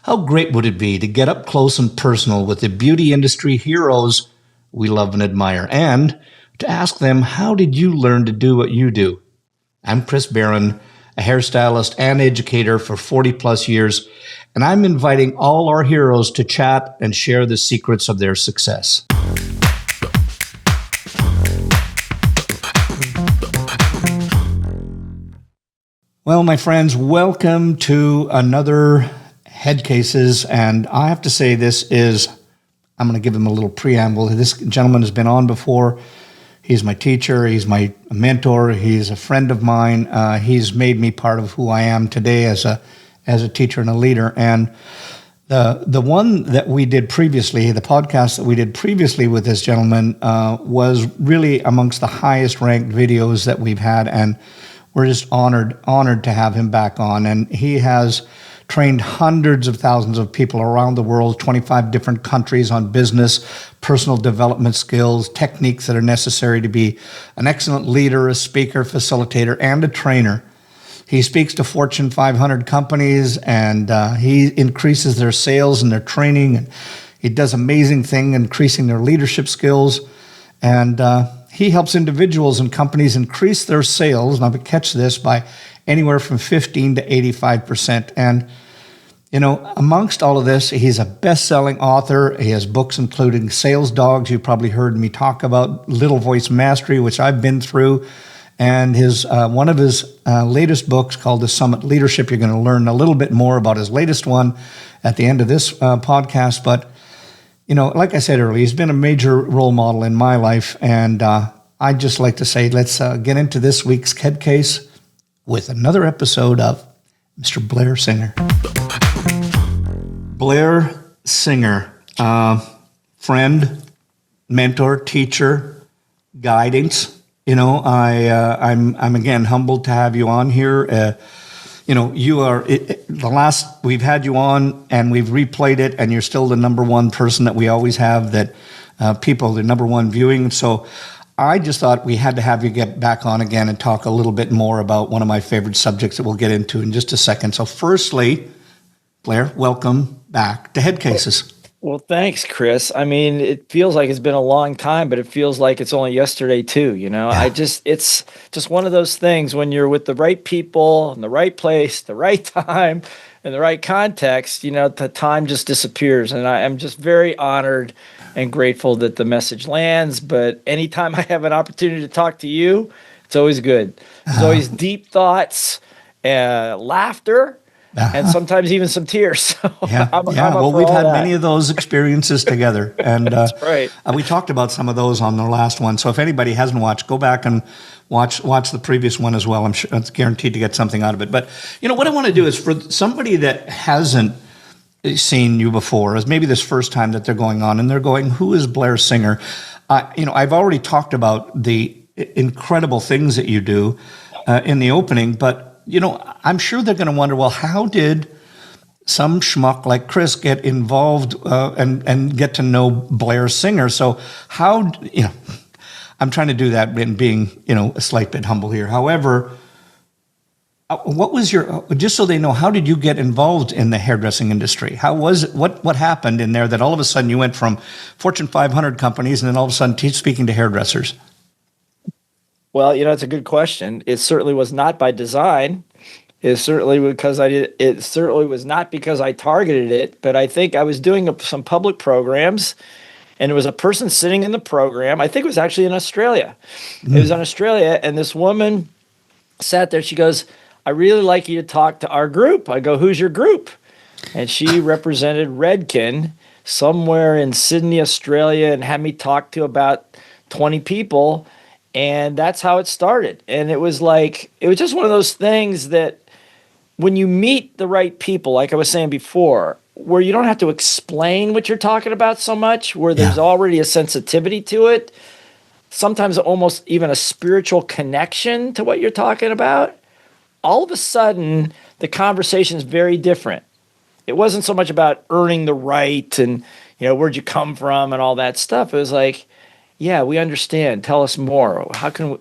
How great would it be to get up close and personal with the beauty industry heroes we love and admire, and to ask them, how did you learn to do what you do? I'm Chris Baran, a hairstylist and educator for 40 plus years, and I'm inviting all our heroes to chat and share the secrets of their success. Well, my friends, welcome to another Headcases, and I have to say I'm going to give him a little preamble. This gentleman has been on before. He's my teacher, he's my mentor, he's a friend of mine. He's made me part of who I am today as a teacher and a leader. And the one that we did previously, the podcast that we did previously with this gentleman, was really amongst the highest ranked videos that we've had, and we're just honored to have him back on. And he has trained hundreds of thousands of people around the world, 25 different countries, on business, personal development skills, techniques that are necessary to be an excellent leader, a speaker, facilitator, and a trainer. He speaks to Fortune 500 companies, and he increases their sales and their training. And he does amazing things, increasing their leadership skills. And he helps individuals and companies increase their sales, now catch this, by anywhere from 15 to 85%. And, amongst all of this, he's a best-selling author. He has books including Sales Dogs, you probably heard me talk about, Little Voice Mastery, which I've been through, and one of his latest books called The Summit Leadership. You're going to learn a little bit more about his latest one at the end of this podcast, but like I said earlier, he's been a major role model in my life, and I'd just like to say, let's get into this week's Head Case with another episode of Mr. Blair Singer. Blair Singer, friend, mentor, teacher, guidance. I'm again humbled to have you on here. You are the last we've had you on, and we've replayed it, and you're still the number one person that we always have, that the number one viewing. So I just thought we had to have you get back on again and talk a little bit more about one of my favorite subjects that we'll get into in just a second. So firstly, Blair, welcome back to Headcases. Well, thanks, Chris. I mean, it feels like it's been a long time, but it feels like it's only yesterday too, Yeah. It's just one of those things when you're with the right people in the right place, the right time, in the right context, the time just disappears. And I am just very honored and grateful that the message lands. But anytime I have an opportunity to talk to you, it's always good. There's always deep thoughts, laughter, and sometimes even some tears. So Well, we've had many of those experiences together, and that's right. We talked about some of those on the last one. So if anybody hasn't watched, go back and watch the previous one as well. I'm sure it's guaranteed to get something out of it. But what I want to do is, for somebody that hasn't seen you before, as maybe this first time that they're going on, and they're going, "Who is Blair Singer?" I've already talked about the incredible things that you do in the opening, but I'm sure they're going to wonder, well, how did some schmuck like Chris get involved and get to know Blair Singer? So how, I'm trying to do that in being, a slight bit humble here. However, what was just so they know, how did you get involved in the hairdressing industry? How was it, what happened in there that all of a sudden you went from Fortune 500 companies and then all of a sudden speaking to hairdressers? Well, it's a good question. It certainly was not by design. It certainly was not because I targeted it, but I think I was doing some public programs, and there was a person sitting in the program. I think it was actually in Australia. It was in Australia, and this woman sat there. She goes, "I really like you to talk to our group." I go, "Who's your group?" And she represented Redken somewhere in Sydney, Australia, and had me talk to about 20 people. And that's how it started. And it was just one of those things that when you meet the right people, like I was saying before, where you don't have to explain what you're talking about so much, where there's already a sensitivity to it, sometimes almost even a spiritual connection to what you're talking about, all of a sudden the conversation is very different. It wasn't so much about earning the right and, where'd you come from and all that stuff. It was like, yeah, we understand. Tell us more.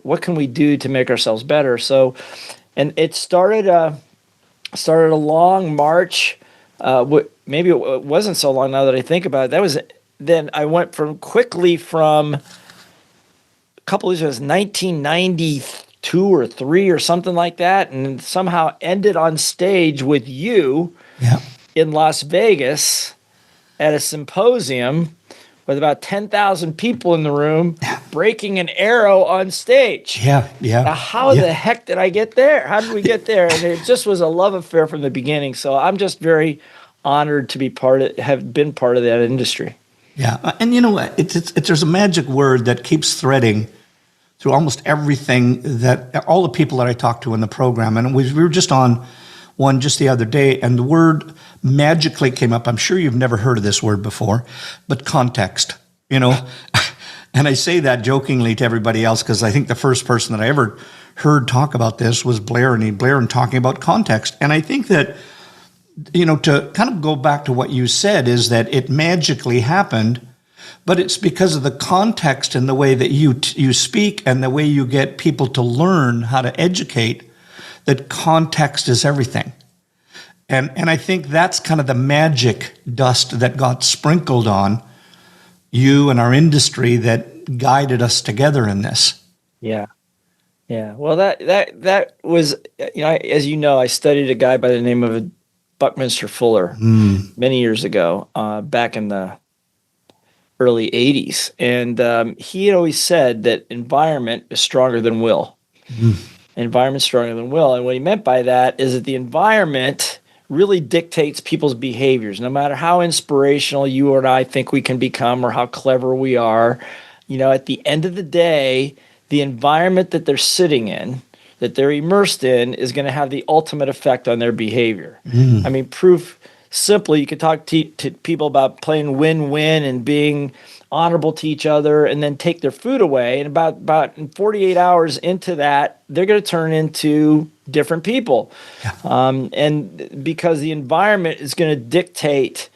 What can we do to make ourselves better? So, and it started a long march maybe it wasn't so long now that I think about it. Then I went from a couple of years, 1992 or three or something like that, and somehow ended on stage with you Yeah. in Las Vegas at a symposium with about 10,000 people in the room breaking an arrow on stage. Yeah. Yeah. Now, how the heck did I get there? How did we get there? And it just was a love affair from the beginning. So I'm just very honored to be have been part of that industry. Yeah. And you know what? There's a magic word that keeps threading through almost everything that all the people that I talk to in the program. And we were just on one just the other day, and the word magically came up. I'm sure you've never heard of this word before, but context, you know. And I say that jokingly to everybody else because I think the first person that I ever heard talk about this was Blair, and talking about context. And I think that, you know, to kind of go back to what you said is that it magically happened, but it's because of the context and the way that you speak and the way you get people to learn how to educate, that context is everything. And I think that's kind of the magic dust that got sprinkled on you and our industry that guided us together in this. Yeah. Yeah. Well, that was, you know, as you know, I studied a guy by the name of Buckminster Fuller many years ago, back in the early 80s. And he had always said that environment is stronger than will. Environment stronger than will. And what he meant by that is that the environment really dictates people's behaviors. No matter how inspirational you or I think we can become or how clever we are, you know, at the end of the day, the environment that they're sitting in, that they're immersed in, is going to have the ultimate effect on their behavior. I mean, proof simply, you could talk to people about playing win-win and being honorable to each other, and then take their food away. And about 48 hours into that, they're going to turn into different people. And because the environment is going to dictate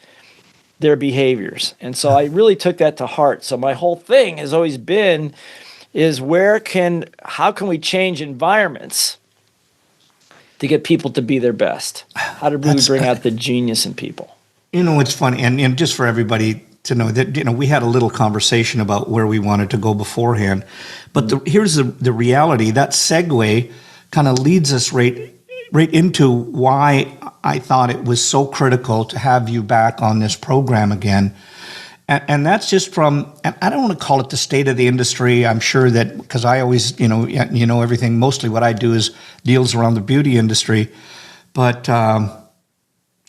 their behaviors. And so I really took that to heart. So my whole thing has always been is how can we change environments to get people to be their best? How to really bring out the genius in people? You know, it's funny, and just for everybody to know that, you know, we had a little conversation about where we wanted to go beforehand. But here's the reality. That segue kind of leads us right into why I thought it was so critical to have you back on this program again. And that's just from, and I don't want to call it the state of the industry. I'm sure that, because I always, you know, everything, mostly what I do is deals around the beauty industry. But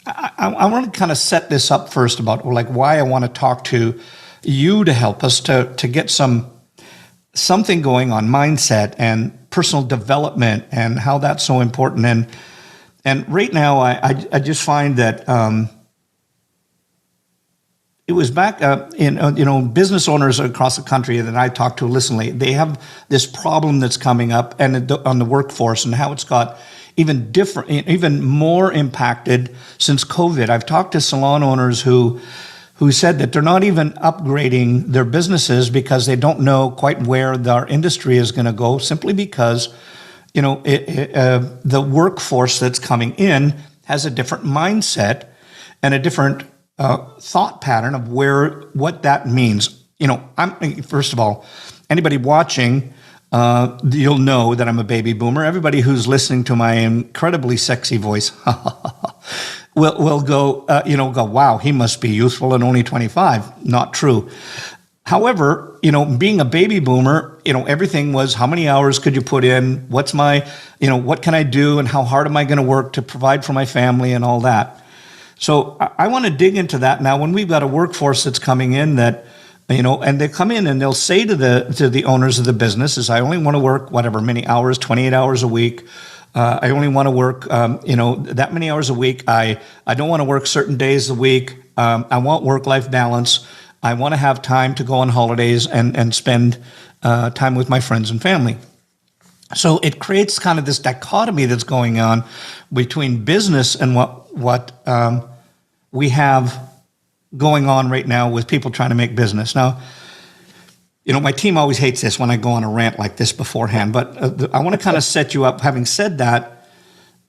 I want to kind of set this up first about like why I want to talk to you to help us to get something going on mindset and personal development and how that's so important. And right now I just find that it was back in, you know, business owners across the country that I talk to, they have this problem that's coming up and on the workforce and how it's got even more impacted since COVID. I've talked to salon owners who said that they're not even upgrading their businesses because they don't know quite where our industry is going to go, simply because, you know, the workforce that's coming in has a different mindset and a different thought pattern of what that means. You know, first of all, anybody watching, you'll know that I'm a baby boomer. Everybody who's listening to my incredibly sexy voice will go, wow, he must be youthful and only 25. Not true. However, you know, being a baby boomer, you know, everything was how many hours could you put in? What's my, you know, what can I do and how hard am I going to work to provide for my family and all that? So I want to dig into that now when we've got a workforce that's coming in that, you know, and they come in and they'll say to the owners of the businesses, I only want to work whatever many hours, 28 hours a week. I only want to work, you know, that many hours a week. I don't want to work certain days a week. I want work-life balance. I want to have time to go on holidays and spend time with my friends and family. So it creates kind of this dichotomy that's going on between business and what we have going on right now with people trying to make business. Now, you know, my team always hates this when I go on a rant like this beforehand, but I want to kind of set you up. Having said that,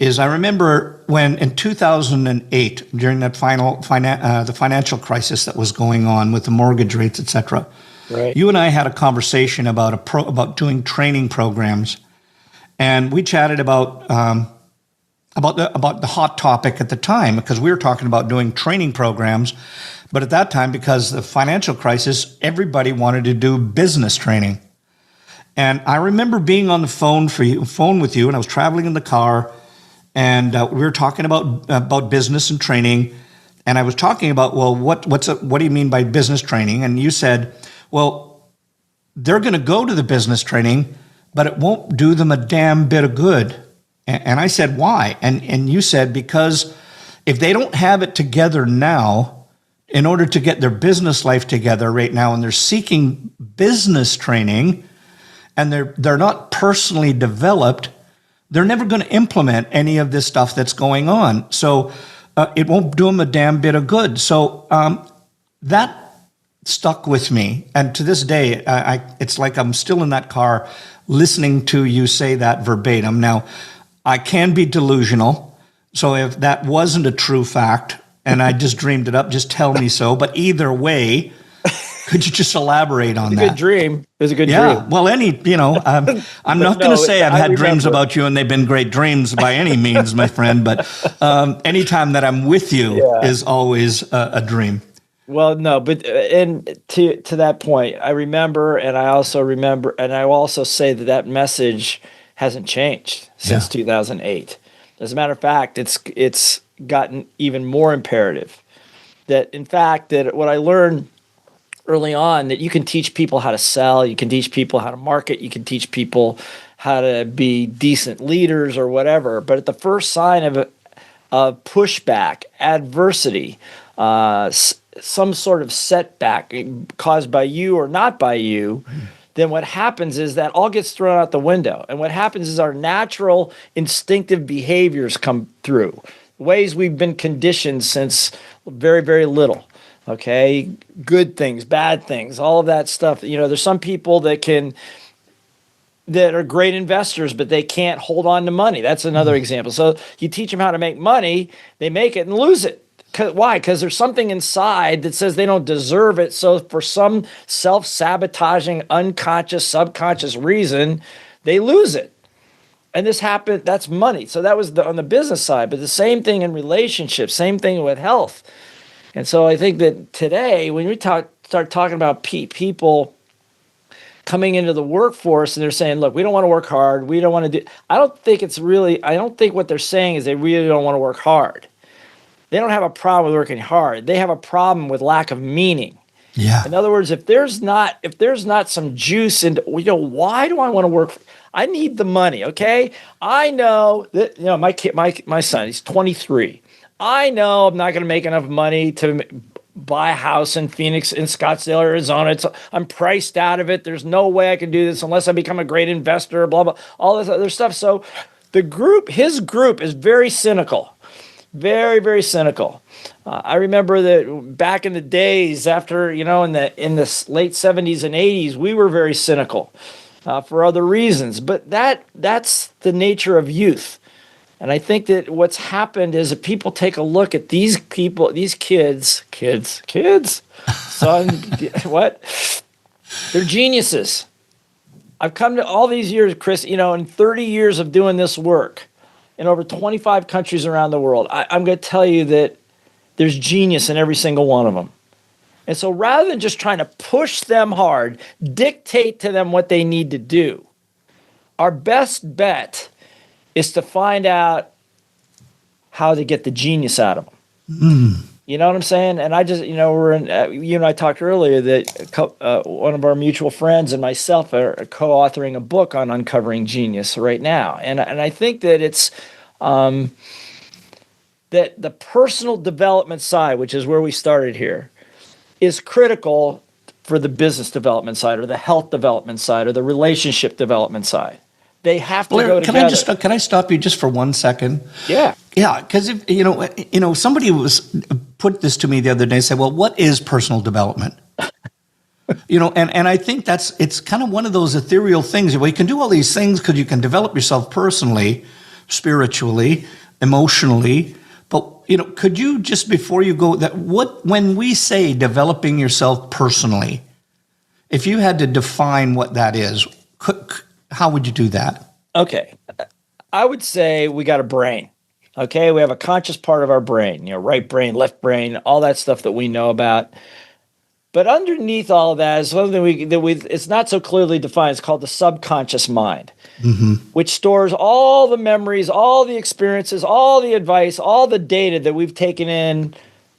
is I remember when in 2008, during that the financial crisis that was going on with the mortgage rates, et cetera, Right. you and I had a conversation about doing training programs, and we chatted about the hot topic at the time, because we were talking about doing training programs. But at that time, because of the financial crisis, everybody wanted to do business training. And I remember being on the phone with you, and I was traveling in the car, and we were talking about business and training. And I was talking about, well, what do you mean by business training? And you said, well, they're going to go to the business training, but it won't do them a damn bit of good. And I said, why? And you said, because if they don't have it together now, in order to get their business life together right now, and they're seeking business training, and they're not personally developed, they're never going to implement any of this stuff that's going on. So it won't do them a damn bit of good. So that stuck with me. And to this day, it's like I'm still in that car listening to you say that verbatim. Now, I can be delusional. So if that wasn't a true fact and I just dreamed it up, just tell me so. But either way, could you just elaborate on that? Good dream. It was a good dream. Yeah. Well, I'm not going to say I've had dreams about you and they've been great dreams by any means, my friend. But anytime that I'm with you is always a dream. Well, no, but and to that point, I remember, and I will also say that message hasn't changed since 2008. As a matter of fact, it's gotten even more imperative. That in fact, that what I learned early on, that you can teach people how to sell, you can teach people how to market, you can teach people how to be decent leaders or whatever. But at the first sign of pushback, adversity, some sort of setback caused by you or not by you, then what happens is that all gets thrown out the window. And what happens is our natural instinctive behaviors come through, ways we've been conditioned since very, very little. Okay, good things, bad things, all of that stuff. There's some people that are great investors, but they can't hold on to money. That's another example. So you teach them how to make money, they make it and lose it. Why? Because there's something inside that says they don't deserve it. So for some self-sabotaging, unconscious, subconscious reason, they lose it. And this happened, that's money. So that was on the business side, but the same thing in relationships, same thing with health. And so I think that today, when we start talking about people coming into the workforce and they're saying, look, we don't want to work hard, we don't want to do, I don't think what they're saying is they really don't want to work hard. They don't have a problem with working hard. They have a problem with lack of meaning. Yeah. In other words, if there's not some juice into, why do I want to work? I need the money. Okay. I know that, my son, he's 23. I know I'm not going to make enough money to buy a house in Phoenix, in Scottsdale, Arizona. I'm priced out of it. There's no way I can do this unless I become a great investor, blah, blah, all this other stuff. So his group is very cynical. Very, very cynical. I remember that back in the days after, in the late 70s and 80s, we were very cynical for other reasons. But that's the nature of youth. And I think that what's happened is that people take a look at these people, these kids, son, what? They're geniuses. I've come to all these years, Chris, in 30 years of doing this work, in over 25 countries around the world, I'm going to tell you that there's genius in every single one of them. And so rather than just trying to push them hard, dictate to them what they need to do, our best bet is to find out how to get the genius out of them. You know what I'm saying? And I just, you and I talked earlier that one of our mutual friends and myself are co-authoring a book on uncovering genius right now. And I think that it's that the personal development side, which is where we started here, is critical for the business development side or the health development side or the relationship development side. They have to go together. Can I stop you just for 1 second? Yeah. Yeah, because if somebody put this to me the other day, said, "Well, what is personal development?" And I think it's kind of one of those ethereal things. Well, you can do all these things because you can develop yourself personally spiritually, emotionally. But, could you just, before you go, when we say developing yourself personally, if you had to define what that is, how would you do that? Okay. I would say we got a brain. Okay. We have a conscious part of our brain, right brain, left brain, all that stuff that we know about. But underneath all of that is something it's not so clearly defined. It's called the subconscious mind, which stores all the memories, all the experiences, all the advice, all the data that we've taken in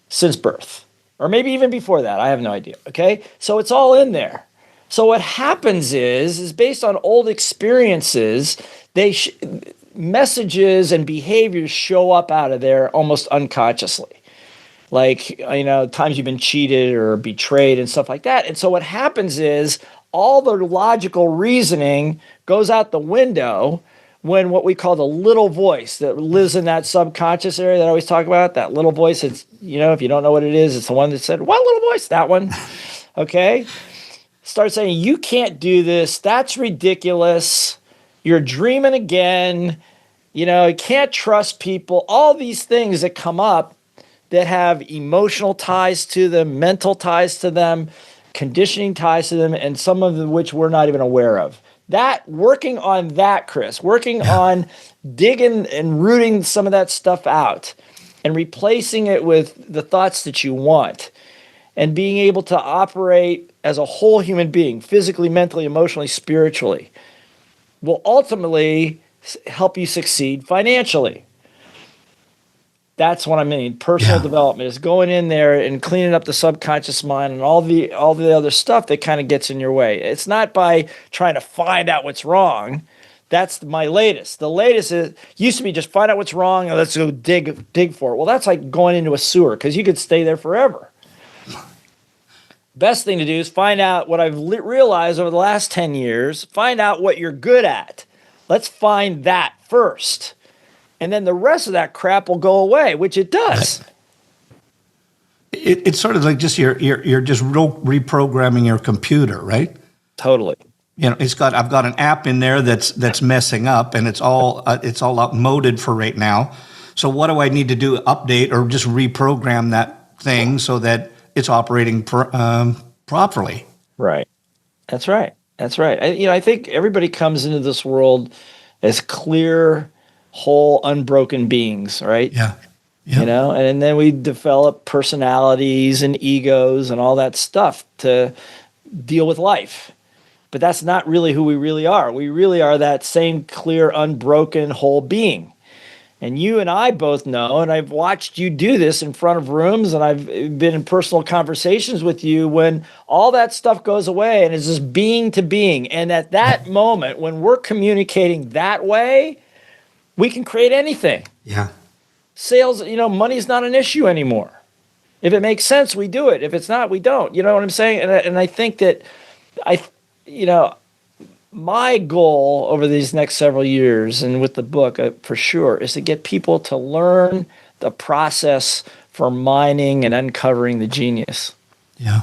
since birth, or maybe even before that. I have no idea. Okay. So it's all in there. So what happens is based on old experiences, messages and behaviors show up out of there almost unconsciously. Like, times you've been cheated or betrayed and stuff like that. And so what happens is all the logical reasoning goes out the window when what we call the little voice that lives in that subconscious area that I always talk about, that little voice, it's, if you don't know what it is, it's the one that said, what little voice? That one. Okay. Start saying, you can't do this. That's ridiculous. You're dreaming again. You can't trust people. All these things that come up that have emotional ties to them, mental ties to them, conditioning ties to them, and some of which we're not even aware of. Working on that, Chris, working on digging and rooting some of that stuff out and replacing it with the thoughts that you want and being able to operate as a whole human being, physically, mentally, emotionally, spiritually, will ultimately help you succeed financially. That's what I mean. Personal development is going in there and cleaning up the subconscious mind and all the other stuff that kind of gets in your way. It's not by trying to find out what's wrong. That's my latest. The latest used to be just find out what's wrong and let's go dig for it. Well, that's like going into a sewer because you could stay there forever. Best thing to do is find out what I've realized over the last 10 years. Find out what you're good at. Let's find that first. And then the rest of that crap will go away, which it does. It's sort of like just you're just reprogramming your computer, right? Totally. I've got an app in there that's messing up, and it's all outmoded for right now. So what do I need to do? Update or just reprogram that thing so that it's operating properly? Right. That's right. I think everybody comes into this world as clear, whole, unbroken beings, right? Yeah. And then we develop personalities and egos and all that stuff to deal with life. But that's not really who we really are. We really are that same clear, unbroken, whole being. And you and I both know, and I've watched you do this in front of rooms, and I've been in personal conversations with you when all that stuff goes away and it's just being to being. And at that moment, when we're communicating that way, we can create anything. Yeah. Sales, money's not an issue anymore. If it makes sense, we do it. If it's not, we don't. You know what I'm saying? And I think that my goal over these next several years and with the book for sure is to get people to learn the process for mining and uncovering the genius. Yeah.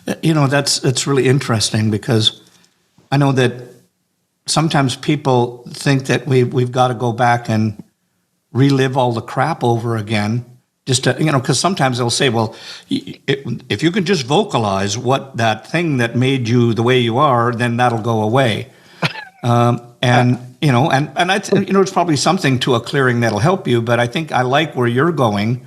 That's really interesting because I know that sometimes people think that we've got to go back and relive all the crap over again, just to, because sometimes they'll say, well, if you can just vocalize what that thing that made you the way you are, then that'll go away. It's probably something to a clearing that'll help you, but I think I like where you're going.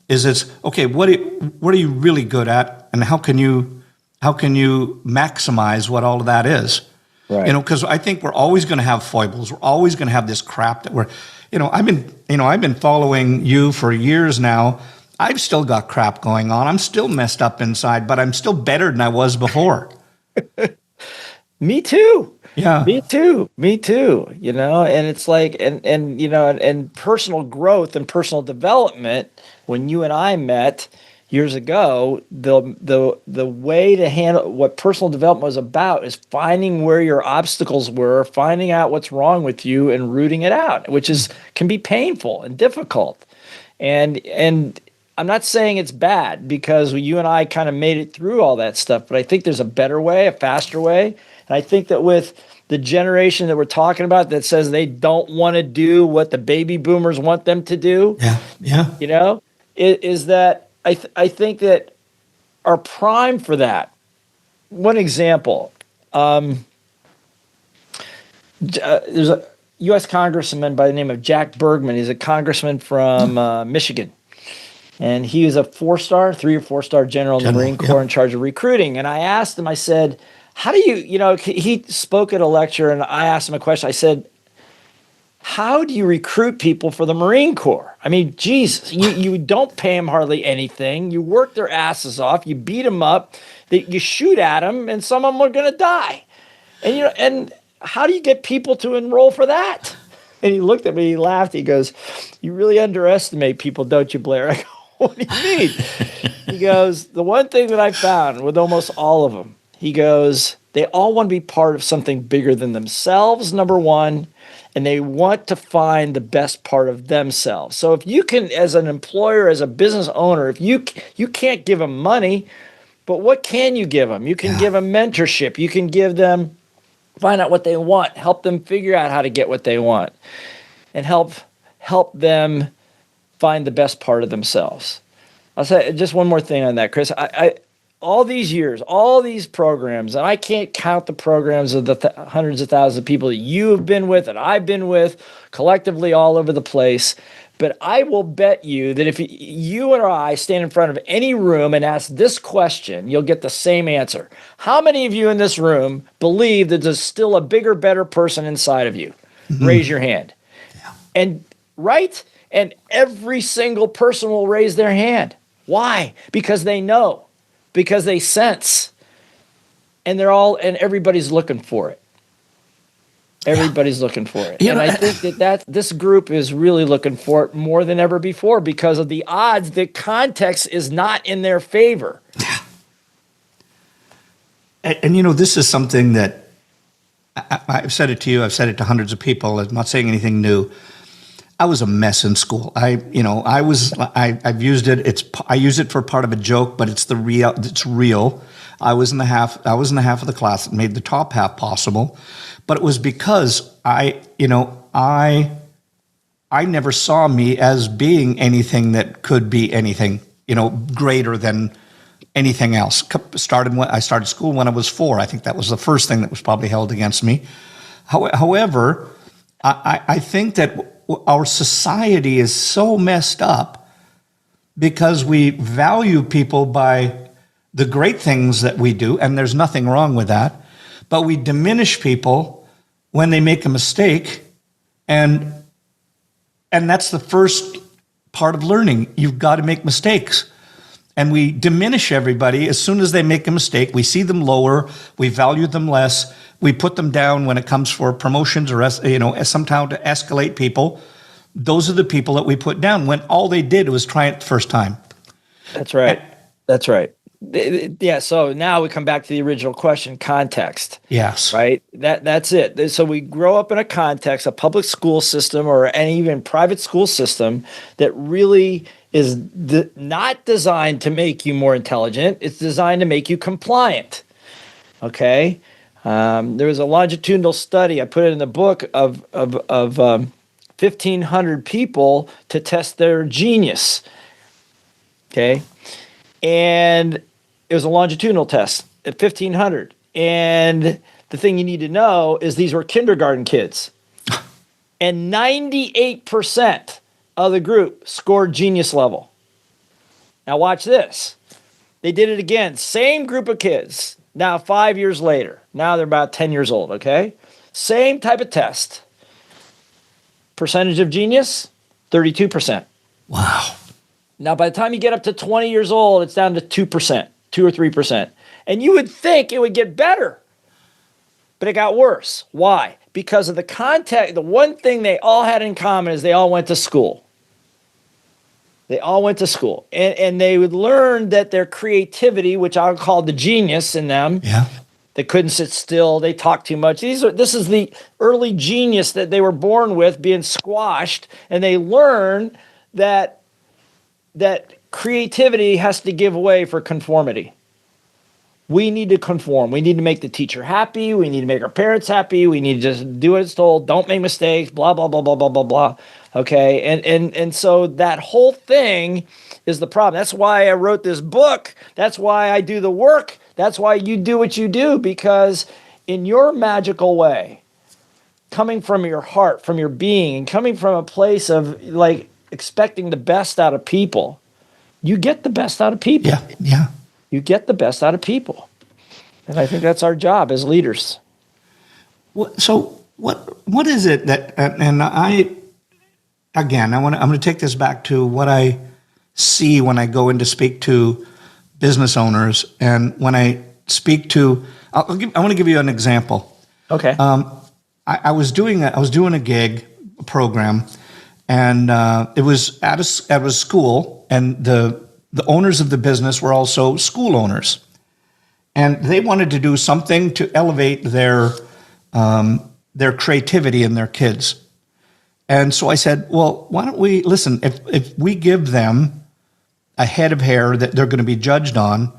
It's okay. What are you really good at, and how can you maximize what all of that is? Right. Because I think we're always going to have foibles. We're always going to have this crap that I've been following you for years now. I've still got crap going on. I'm still messed up inside, but I'm still better than I was before. Me too. Yeah. Me too. And it's like, and personal growth and personal development, when you and I met years ago, the way to handle what personal development was about is finding where your obstacles were, finding out what's wrong with you and rooting it out, which can be painful and difficult. And I'm not saying it's bad because you and I kind of made it through all that stuff, but I think there's a better way, a faster way. And I think that with the generation that we're talking about that says they don't want to do what the baby boomers want them to do, you know, is that I think that are prime for that. One example, there's a U.S. congressman by the name of Jack Bergman. He's a congressman from Michigan. And he was a 3 or 4-star general in the Marine Corps in charge of recruiting. And I asked him, I said, how do he spoke at a lecture and I asked him a question. I said, how do you recruit people for the Marine Corps? I mean, Jesus, you don't pay them hardly anything. You work their asses off. You beat them up. You shoot at them, and some of them are going to die. And how do you get people to enroll for that? And he looked at me, he laughed. He goes, you really underestimate people, don't you, Blair? I go, what do you mean? He goes, the one thing that I found with almost all of them, he goes, they all want to be part of something bigger than themselves, number one, and they want to find the best part of themselves. So if you can, as an employer, as a business owner, if you can't give them money, but what can you give them? You can give them mentorship. You can give them, find out what they want, help them figure out how to get what they want, and help them find the best part of themselves. I'll say just one more thing on that, Chris. I all these years, all these programs, and I can't count the programs of the hundreds of thousands of people that you have been with and I've been with collectively all over the place. But I will bet you that if you or I stand in front of any room and ask this question, you'll get the same answer. How many of you in this room believe that there's still a bigger, better person inside of you? Mm-hmm. Raise your hand. Yeah. And right? And every single person will raise their hand. Why? Because they know, because they sense, and everybody's looking for it. Everybody's looking for it. And I think that this group is really looking for it more than ever before because of the odds that context is not in their favor. And this is something that I've said it to you, I've said it to hundreds of people. I'm not saying anything new. I was a mess in school. I've used it. I use it for part of a joke, but it's real. I was in the half of the class that made the top half possible, but it was because I never saw me as being anything that could be anything, greater than anything else. I started school when I was 4. I think that was the first thing that was probably held against me. However, I think that our society is so messed up because we value people by the great things that we do, and there's nothing wrong with that, but we diminish people when they make a mistake, and that's the first part of learning. You've got to make mistakes. And we diminish everybody as soon as they make a mistake. We see them lower, we value them less, we put them down when it comes for promotions or somehow to escalate people. Those are the people that we put down when all they did was try it the first time. That's right. That's right. Yeah. So now we come back to the original question, context. Yes. Right. That's it. So we grow up in a context, a public school system or an even private school system that really is not designed to make you more intelligent. It's designed to make you compliant. Okay. There was a longitudinal study, I put it in the book, of 1,500 people to test their genius. Okay. And it was a longitudinal test at 1,500. And the thing you need to know is these were kindergarten kids. And 98% of the group scored genius level. Now watch this. They did it again. Same group of kids. Now 5 years later. Now they're about 10 years old, okay? Same type of test. Percentage of genius, 32%. Wow. Now, by the time you get up to 20 years old, it's down to 2%, 2 or 3%. And you would think it would get better, but it got worse. Why? Because of the context. The one thing they all had in common is they all went to school. They all went to school. And they would learn that their creativity, which I'll call the genius in them, they couldn't sit still, they talked too much. This is the early genius that they were born with being squashed, and they learn that creativity has to give way for conformity. we need to conform. We need to make the teacher happy. We need to make our parents happy. We need to just do what it's told. Don't make mistakes, blah, blah, blah, blah, blah, blah, blah. Okay. And so that whole thing is the problem. That's why I wrote this book. That's why I do the work. That's why you do what you do, because in your magical way, coming from your heart, from your being, and coming from a place of like expecting the best out of people, you get the best out of people. Yeah, yeah. You get the best out of people. And I think that's our job as leaders. So what is it that, and I'm going to take this back to what I see when I go in to speak to business owners, and when I speak to, I want to give you an example. Okay. I was doing a gig, a program, and it was at a school, and the owners of the business were also school owners, and they wanted to do something to elevate their creativity in their kids. And so I said, well, why don't we listen? If we give them a head of hair that they're going to be judged on,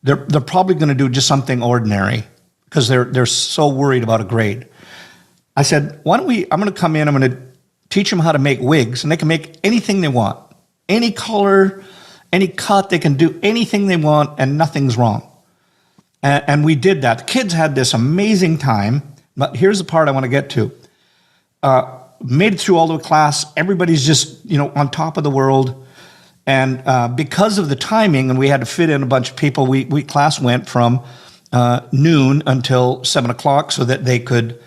they're probably going to do just something ordinary because they're so worried about a grade. I said, why don't we? I'm going to come in. I'm going to teach them how to make wigs, and they can make anything they want, any color, any cut. They can do anything they want, and nothing's wrong. And we did that. The kids had this amazing time. But here's the part I want to get to. Made it through all the class. Everybody's just on top of the world. And because of the timing, and we had to fit in a bunch of people, we class went from noon until 7 o'clock so that they could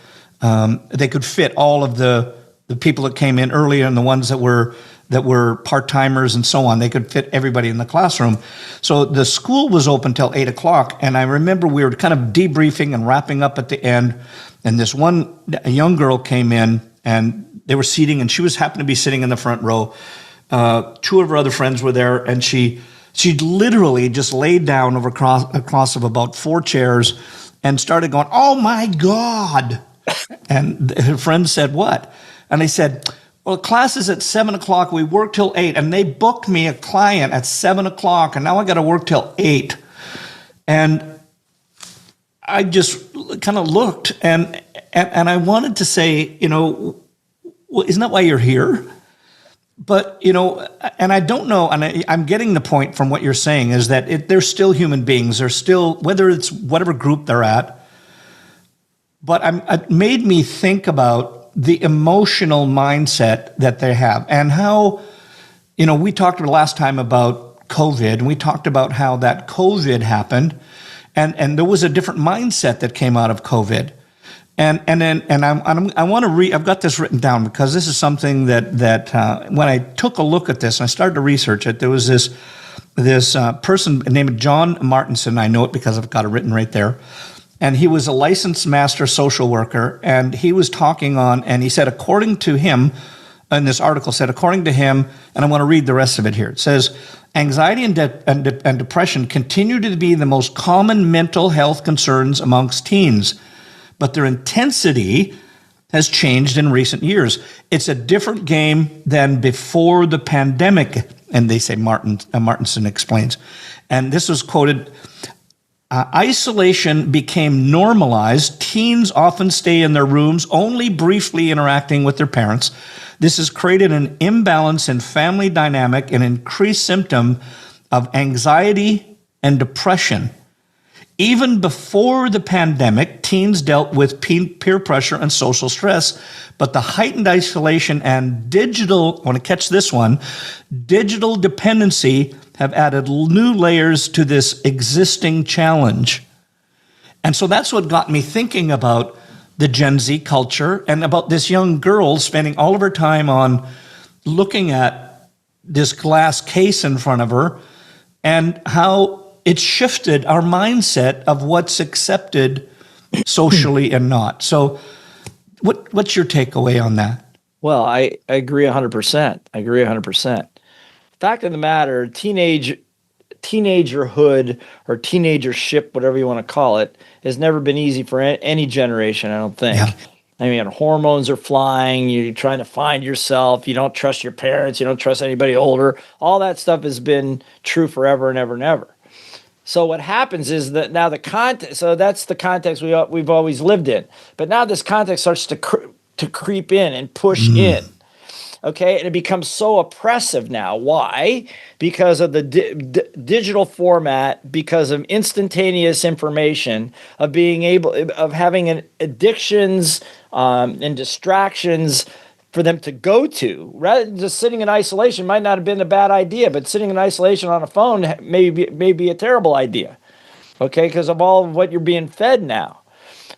fit all of the people that came in earlier and the ones that were part-timers and so on. They could fit everybody in the classroom. So the school was open till 8 o'clock. And I remember we were kind of debriefing and wrapping up at the end. And a young girl came in, and they were seating, and she happened to be sitting in the front row. Two of her other friends were there, and she literally just laid down across of about 4 chairs and started going, "Oh my God." And her friends said, "What?" And they said, "Well, class is at 7 o'clock. We work till 8, and they booked me a client at 7 o'clock, and now I got to work till 8. And I just kind of looked, and I wanted to say, well, isn't that why you're here? But, and I don't know, and I'm getting the point from what you're saying is that they're still human beings. They're still, whether it's whatever group they're at. But it made me think about the emotional mindset that they have, and how, we talked last time about COVID, and we talked about how that COVID happened, and there was a different mindset that came out of COVID. And I want to I've got this written down because this is something that when I took a look at this and I started to research it, there was this person named John Martinson. I know it because I've got it written right there. And he was a licensed master social worker, and he was talking and he said, according to him, and this article said, according to him, and I want to read the rest of it here. It says, anxiety and depression continue to be the most common mental health concerns amongst teens, but their intensity has changed in recent years. It's a different game than before the pandemic, and they say Martinson explains. And this was quoted, isolation became normalized. Teens often stay in their rooms, only briefly interacting with their parents. This has created an imbalance in family dynamic and increased symptom of anxiety and depression. Even before the pandemic, teens dealt with peer pressure and social stress, but the heightened isolation and digital, I want to catch this one, digital dependency have added new layers to this existing challenge. And so that's what got me thinking about the Gen Z culture and about this young girl spending all of her time on looking at this glass case in front of her and how it shifted our mindset of what's accepted socially and not. So what's your takeaway on that? Well, I agree 100%. I agree 100%. Fact of the matter, teenagerhood or teenagership, whatever you want to call it, has never been easy for any generation, I don't think. Yeah. I mean, hormones are flying. You're trying to find yourself. You don't trust your parents. You don't trust anybody older. All that stuff has been true forever and ever and ever. So what happens is that now the context, so that's the context we've always lived in. But now this context starts to creep in and push in. Okay, and it becomes so oppressive now. Why? Because of the digital format, because of instantaneous information, of being able, of having addictions and distractions for them to go to, rather than just sitting in isolation. Might not have been a bad idea, but sitting in isolation on a phone may be a terrible idea. Okay, because of all of what you're being fed now.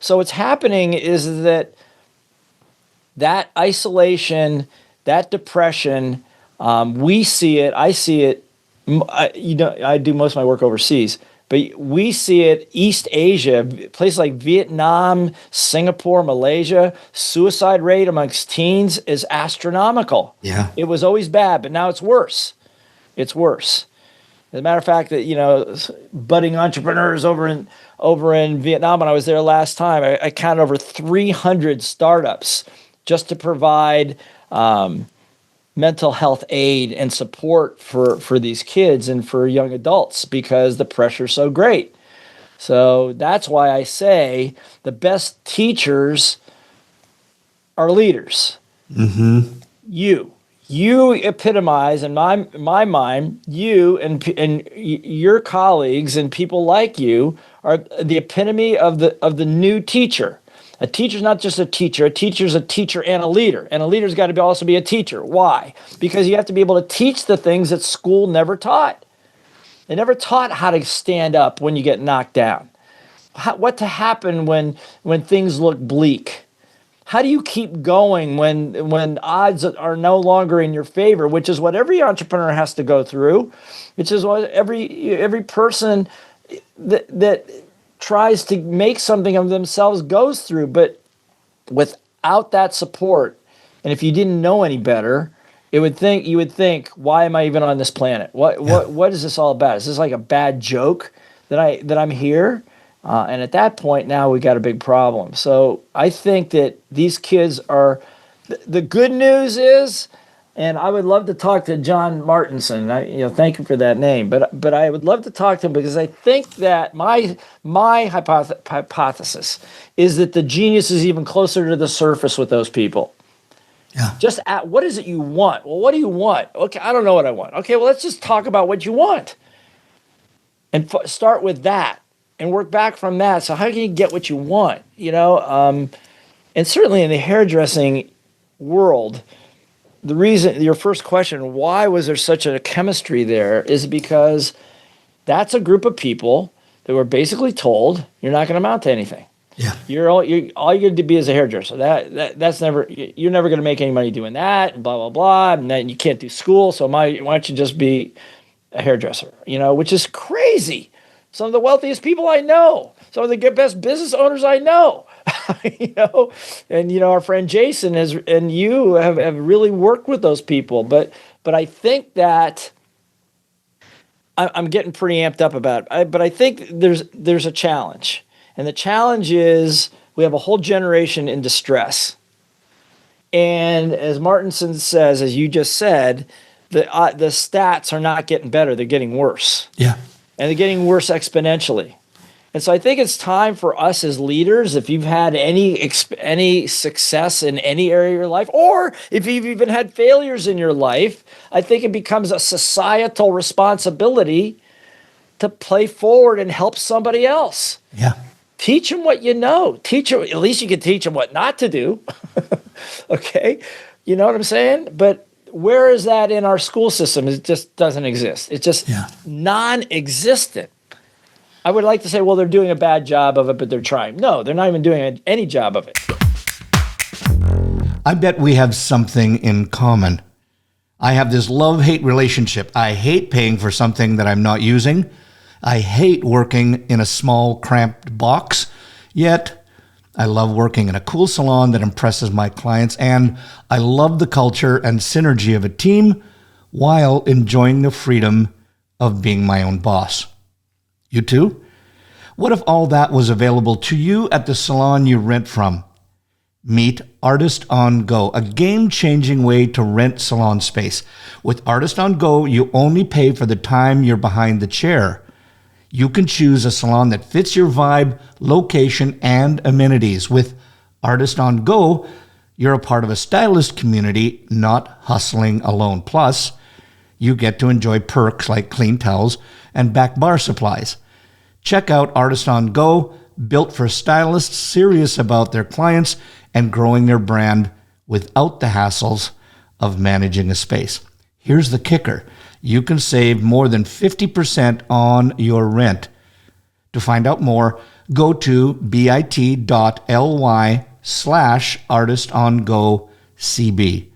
So what's happening is that isolation, that depression, we see it. I see it. I do most of my work overseas, but we see it. East Asia, places like Vietnam, Singapore, Malaysia, suicide rate amongst teens is astronomical. Yeah. It was always bad, but now it's worse. It's worse. As a matter of fact, that budding entrepreneurs over in Vietnam, when I was there last time, I counted over 300 startups just to provide mental health aid and support for these kids and for young adults, because the pressure's so great. So that's why I say the best teachers are leaders. Mm-hmm. You epitomize, in my mind, you and your colleagues and people like you are the epitome of the new teacher. A teacher's not just a teacher. A teacher's a teacher and a leader. And a leader's got to also be a teacher. Why? Because you have to be able to teach the things that school never taught. They never taught how to stand up when you get knocked down. What to happen when things look bleak. How do you keep going when odds are no longer in your favor, which is what every entrepreneur has to go through, which is what every person that tries to make something of themselves goes through. But without that support, and if you didn't know any better, you would think, why am I even on this planet? What is this all about? Is this like a bad joke that I'm here? And at that point, now we got a big problem. So I think that these kids are. The good news is, and I would love to talk to John Martinson. Thank you for that name. But I would love to talk to him, because I think that my hypothesis is that the genius is even closer to the surface with those people. Yeah. Just what is it you want? Well, what do you want? Okay, I don't know what I want. Okay, well, let's just talk about what you want, and start with that, and work back from that. So how can you get what you want? And certainly in the hairdressing world, the reason, your first question, why was there such a chemistry there, is because that's a group of people that were basically told you're not going to amount to anything. Yeah. All you're going to be is a hairdresser. You're never going to make any money doing that, and blah blah blah. And then you can't do school, so why don't you just be a hairdresser? Which is crazy. Some of the wealthiest people I know, some of the best business owners I know, and our friend Jason and you have really worked with those people. But I think that I'm getting pretty amped up about it. But I think there's a challenge, and the challenge is we have a whole generation in distress. And as Martinson says, as you just said, the stats are not getting better; they're getting worse. Yeah. And they're getting worse exponentially. And so I think it's time for us as leaders, if you've had any success in any area of your life, or if you've even had failures in your life, I think it becomes a societal responsibility to play forward and help somebody else. Yeah. Teach them what you know. At least you can teach them what not to do. Okay? You know what I'm saying? But where is that in our school system? It just doesn't exist. It's just non-existent. I would like to say, well, they're doing a bad job of it, but they're trying. No, they're not even doing any job of it. I bet we have something in common. I have this love-hate relationship. I hate paying for something that I'm not using. I hate working in a small, cramped box. Yet I love working in a cool salon that impresses my clients, and I love the culture and synergy of a team while enjoying the freedom of being my own boss. You too? What if all that was available to you at the salon you rent from? Meet Artist on Go, a game-changing way to rent salon space. With Artist on Go, you only pay for the time you're behind the chair. You can choose a salon that fits your vibe, location, and amenities. With Artist on Go, you're a part of a stylist community, not hustling alone. Plus, you get to enjoy perks like clean towels and back bar supplies. Check out Artist on Go, built for stylists serious about their clients and growing their brand without the hassles of managing a space. Here's the kicker. You can save more than 50% on your rent. To find out more, go to bit.ly/artistongocb.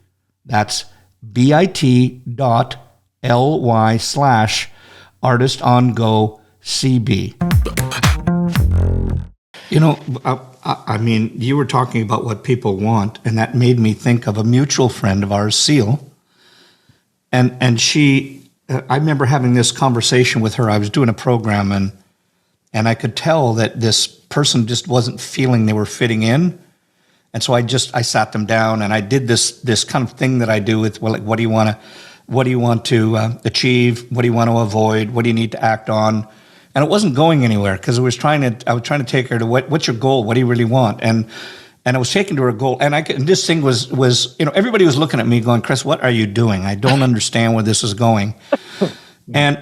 That's bit.ly/artistongocb. You know, I mean, you were talking about what people want, and that made me think of a mutual friend of ours, Seal. And she, I remember having this conversation with her. I was doing a program, and I could tell that this person just wasn't feeling they were fitting in. And so I sat them down, and I did this kind of thing that I do with, well, like, what do you want to achieve? What do you want to avoid? What do you need to act on? And it wasn't going anywhere because I was trying to take her to what's your goal? What do you really want? And I was taking to her goal. And this thing was, everybody was looking at me going, Chris, what are you doing? I don't understand where this is going. And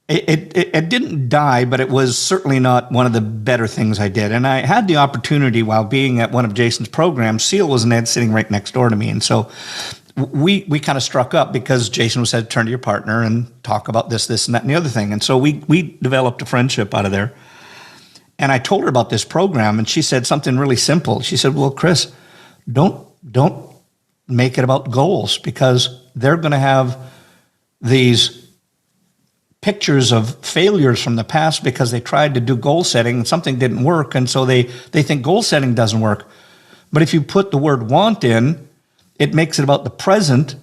it didn't die, but it was certainly not one of the better things I did. And I had the opportunity while being at one of Jason's programs. Seal was sitting right next door to me. And so we kind of struck up because Jason said, turn to your partner and talk about this, and that, and the other thing. And so we developed a friendship out of there. And I told her about this program, and she said something really simple. She said, well, Chris, don't make it about goals, because they're going to have these pictures of failures from the past because they tried to do goal setting and something didn't work. And so they think goal setting doesn't work. But if you put the word want in, it makes it about the present,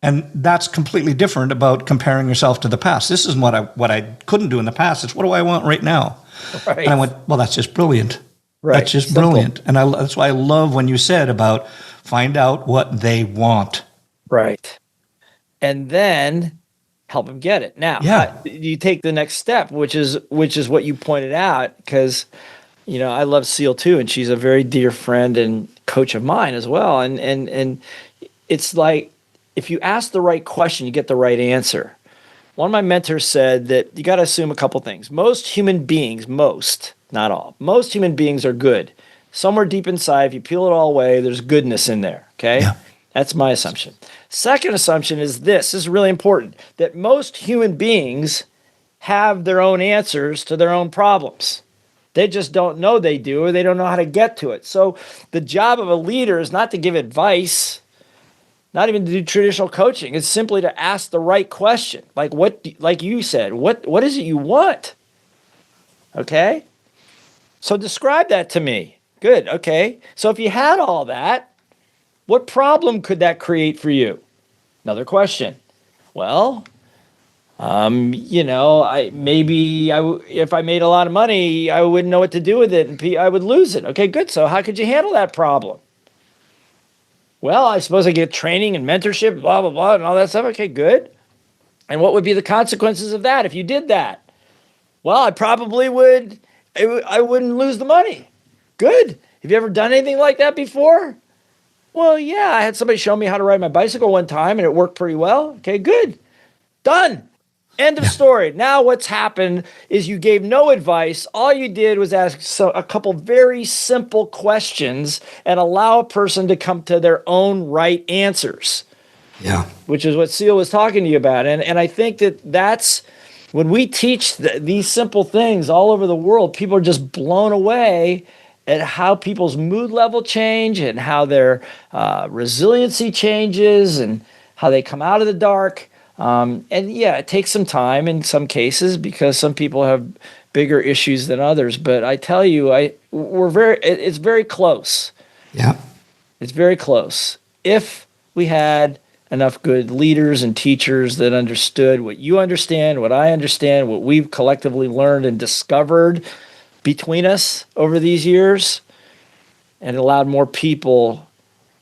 and that's completely different about comparing yourself to the past. This is what I couldn't do in the past. It's what do I want right now? Right. And I went, well, that's just brilliant. Right. That's just brilliant. And that's why I love when you said about find out what they want. Right. And then help them get it. Now, you take the next step, which is what you pointed out, because I love Seal too, and she's a very dear friend and coach of mine as well. And it's like, if you ask the right question, you get the right answer. One of my mentors said that you got to assume a couple things. Most human beings, not all, most human beings are good. Somewhere deep inside, if you peel it all away, there's goodness in there. Okay. Yeah. That's my assumption. Second assumption is this is really important, that most human beings have their own answers to their own problems. They just don't know they do, or they don't know how to get to it. So the job of a leader is not to give advice, not even to do traditional coaching. It's simply to ask the right question. Like you said, what is it you want? Okay? So describe that to me. Good. Okay. So if you had all that, what problem could that create for you? Another question. Well, if I made a lot of money, I wouldn't know what to do with it, and I would lose it. Okay, good. So how could you handle that problem? Well, I suppose I get training and mentorship, blah, blah, blah, and all that stuff. Okay, good. And what would be the consequences of that if you did that? Well, I probably would. I wouldn't lose the money. Good. Have you ever done anything like that before? Well, yeah, I had somebody show me how to ride my bicycle one time, and it worked pretty well. Okay, good. Done. End of story. Now what's happened is you gave no advice. All you did was ask a couple very simple questions and allow a person to come to their own right answers. Yeah. Which is what Seal was talking to you about. And I think that's when we teach these simple things all over the world, people are just blown away at how people's mood level change and how their resiliency changes and how they come out of the dark. It takes some time in some cases because some people have bigger issues than others. But I tell you, it's very close. Yeah, it's very close. If we had enough good leaders and teachers that understood what you understand, what I understand, what we've collectively learned and discovered between us over these years, and allowed more people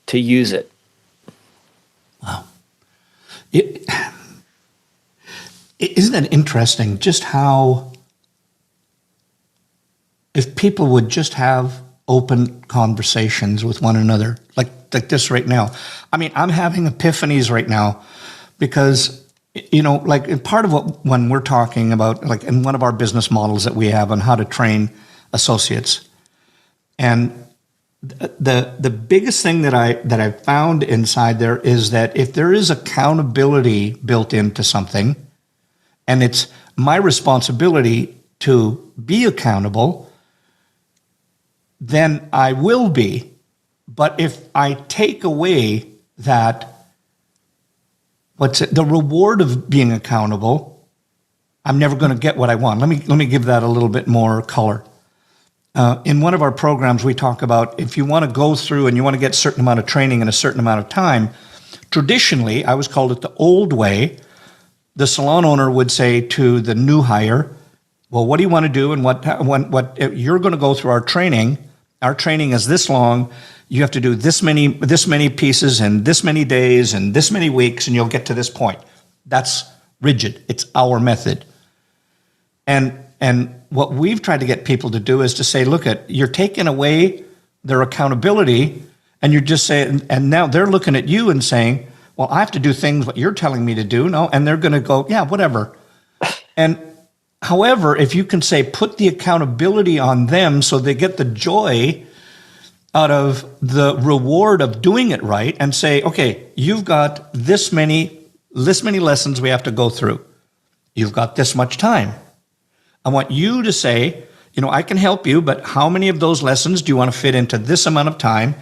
to use it. Wow. Isn't it interesting just how if people would just have open conversations with one another, like this right now. I mean, I'm having epiphanies right now because, like in part of what, when we're talking about, like in one of our business models that we have on how to train associates, and the biggest thing that I found inside there is that if there is accountability built into something, and it's my responsibility to be accountable, then I will be. But if I take away that, the reward of being accountable, I'm never going to get what I want. Let me give that a little bit more color. In one of our programs, we talk about if you want to go through and you want to get a certain amount of training in a certain amount of time, traditionally, I always called it the old way. The salon owner would say to the new hire, well, what do you want to do? And what you're going to go through our training. Our training is this long. You have to do this many pieces in this many days and this many weeks, and you'll get to this point. That's rigid. It's our method. And what we've tried to get people to do is to say, look, you're taking away their accountability, and you're just saying, and now they're looking at you and saying, well, I have to do things what you're telling me to do. No, and they're going to go, yeah, whatever. And however, if you can say, put the accountability on them so they get the joy out of the reward of doing it right, and say, okay, you've got this many lessons we have to go through. You've got this much time. I want you to say, I can help you, but how many of those lessons do you want to fit into this amount of time?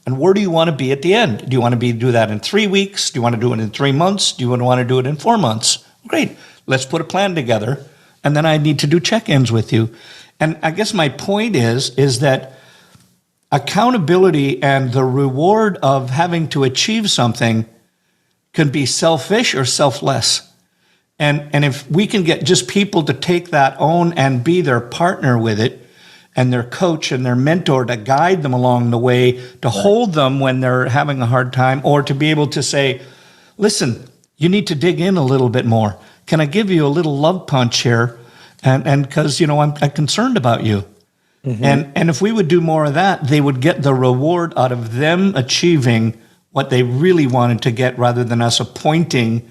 And where do you want to be at the end? Do you want to do that in 3 weeks? Do you want to do it in 3 months? Do you want to do it in 4 months? Great. Let's put a plan together. And then I need to do check-ins with you. And I guess my point is that accountability and the reward of having to achieve something can be selfish or selfless. And if we can get just people to take that on and be their partner with it, and their coach and their mentor to guide them along the way, to hold them when they're having a hard time, or to be able to say, listen, you need to dig in a little bit more. Can I give you a little love punch here? And because, I'm concerned about you. Mm-hmm. And if we would do more of that, they would get the reward out of them achieving what they really wanted to get rather than us appointing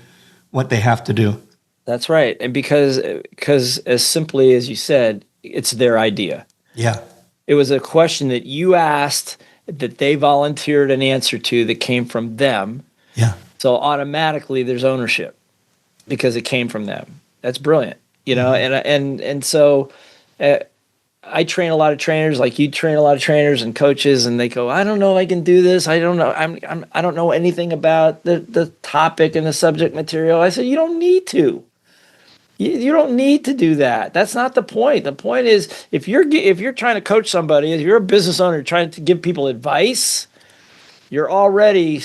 what they have to do. That's right. And because as simply as you said, it's their idea. Yeah. It was a question that you asked that they volunteered an answer to that came from them. Yeah. So automatically there's ownership because it came from them. That's brilliant. And so I train a lot of trainers, like you train a lot of trainers and coaches, and they go, I don't know if I can do this. I don't know. I don't know anything about the topic and the subject material. I said, you don't need to. You don't need to do that. That's not the point. The point is, if you're trying to coach somebody, if you're a business owner trying to give people advice, you're already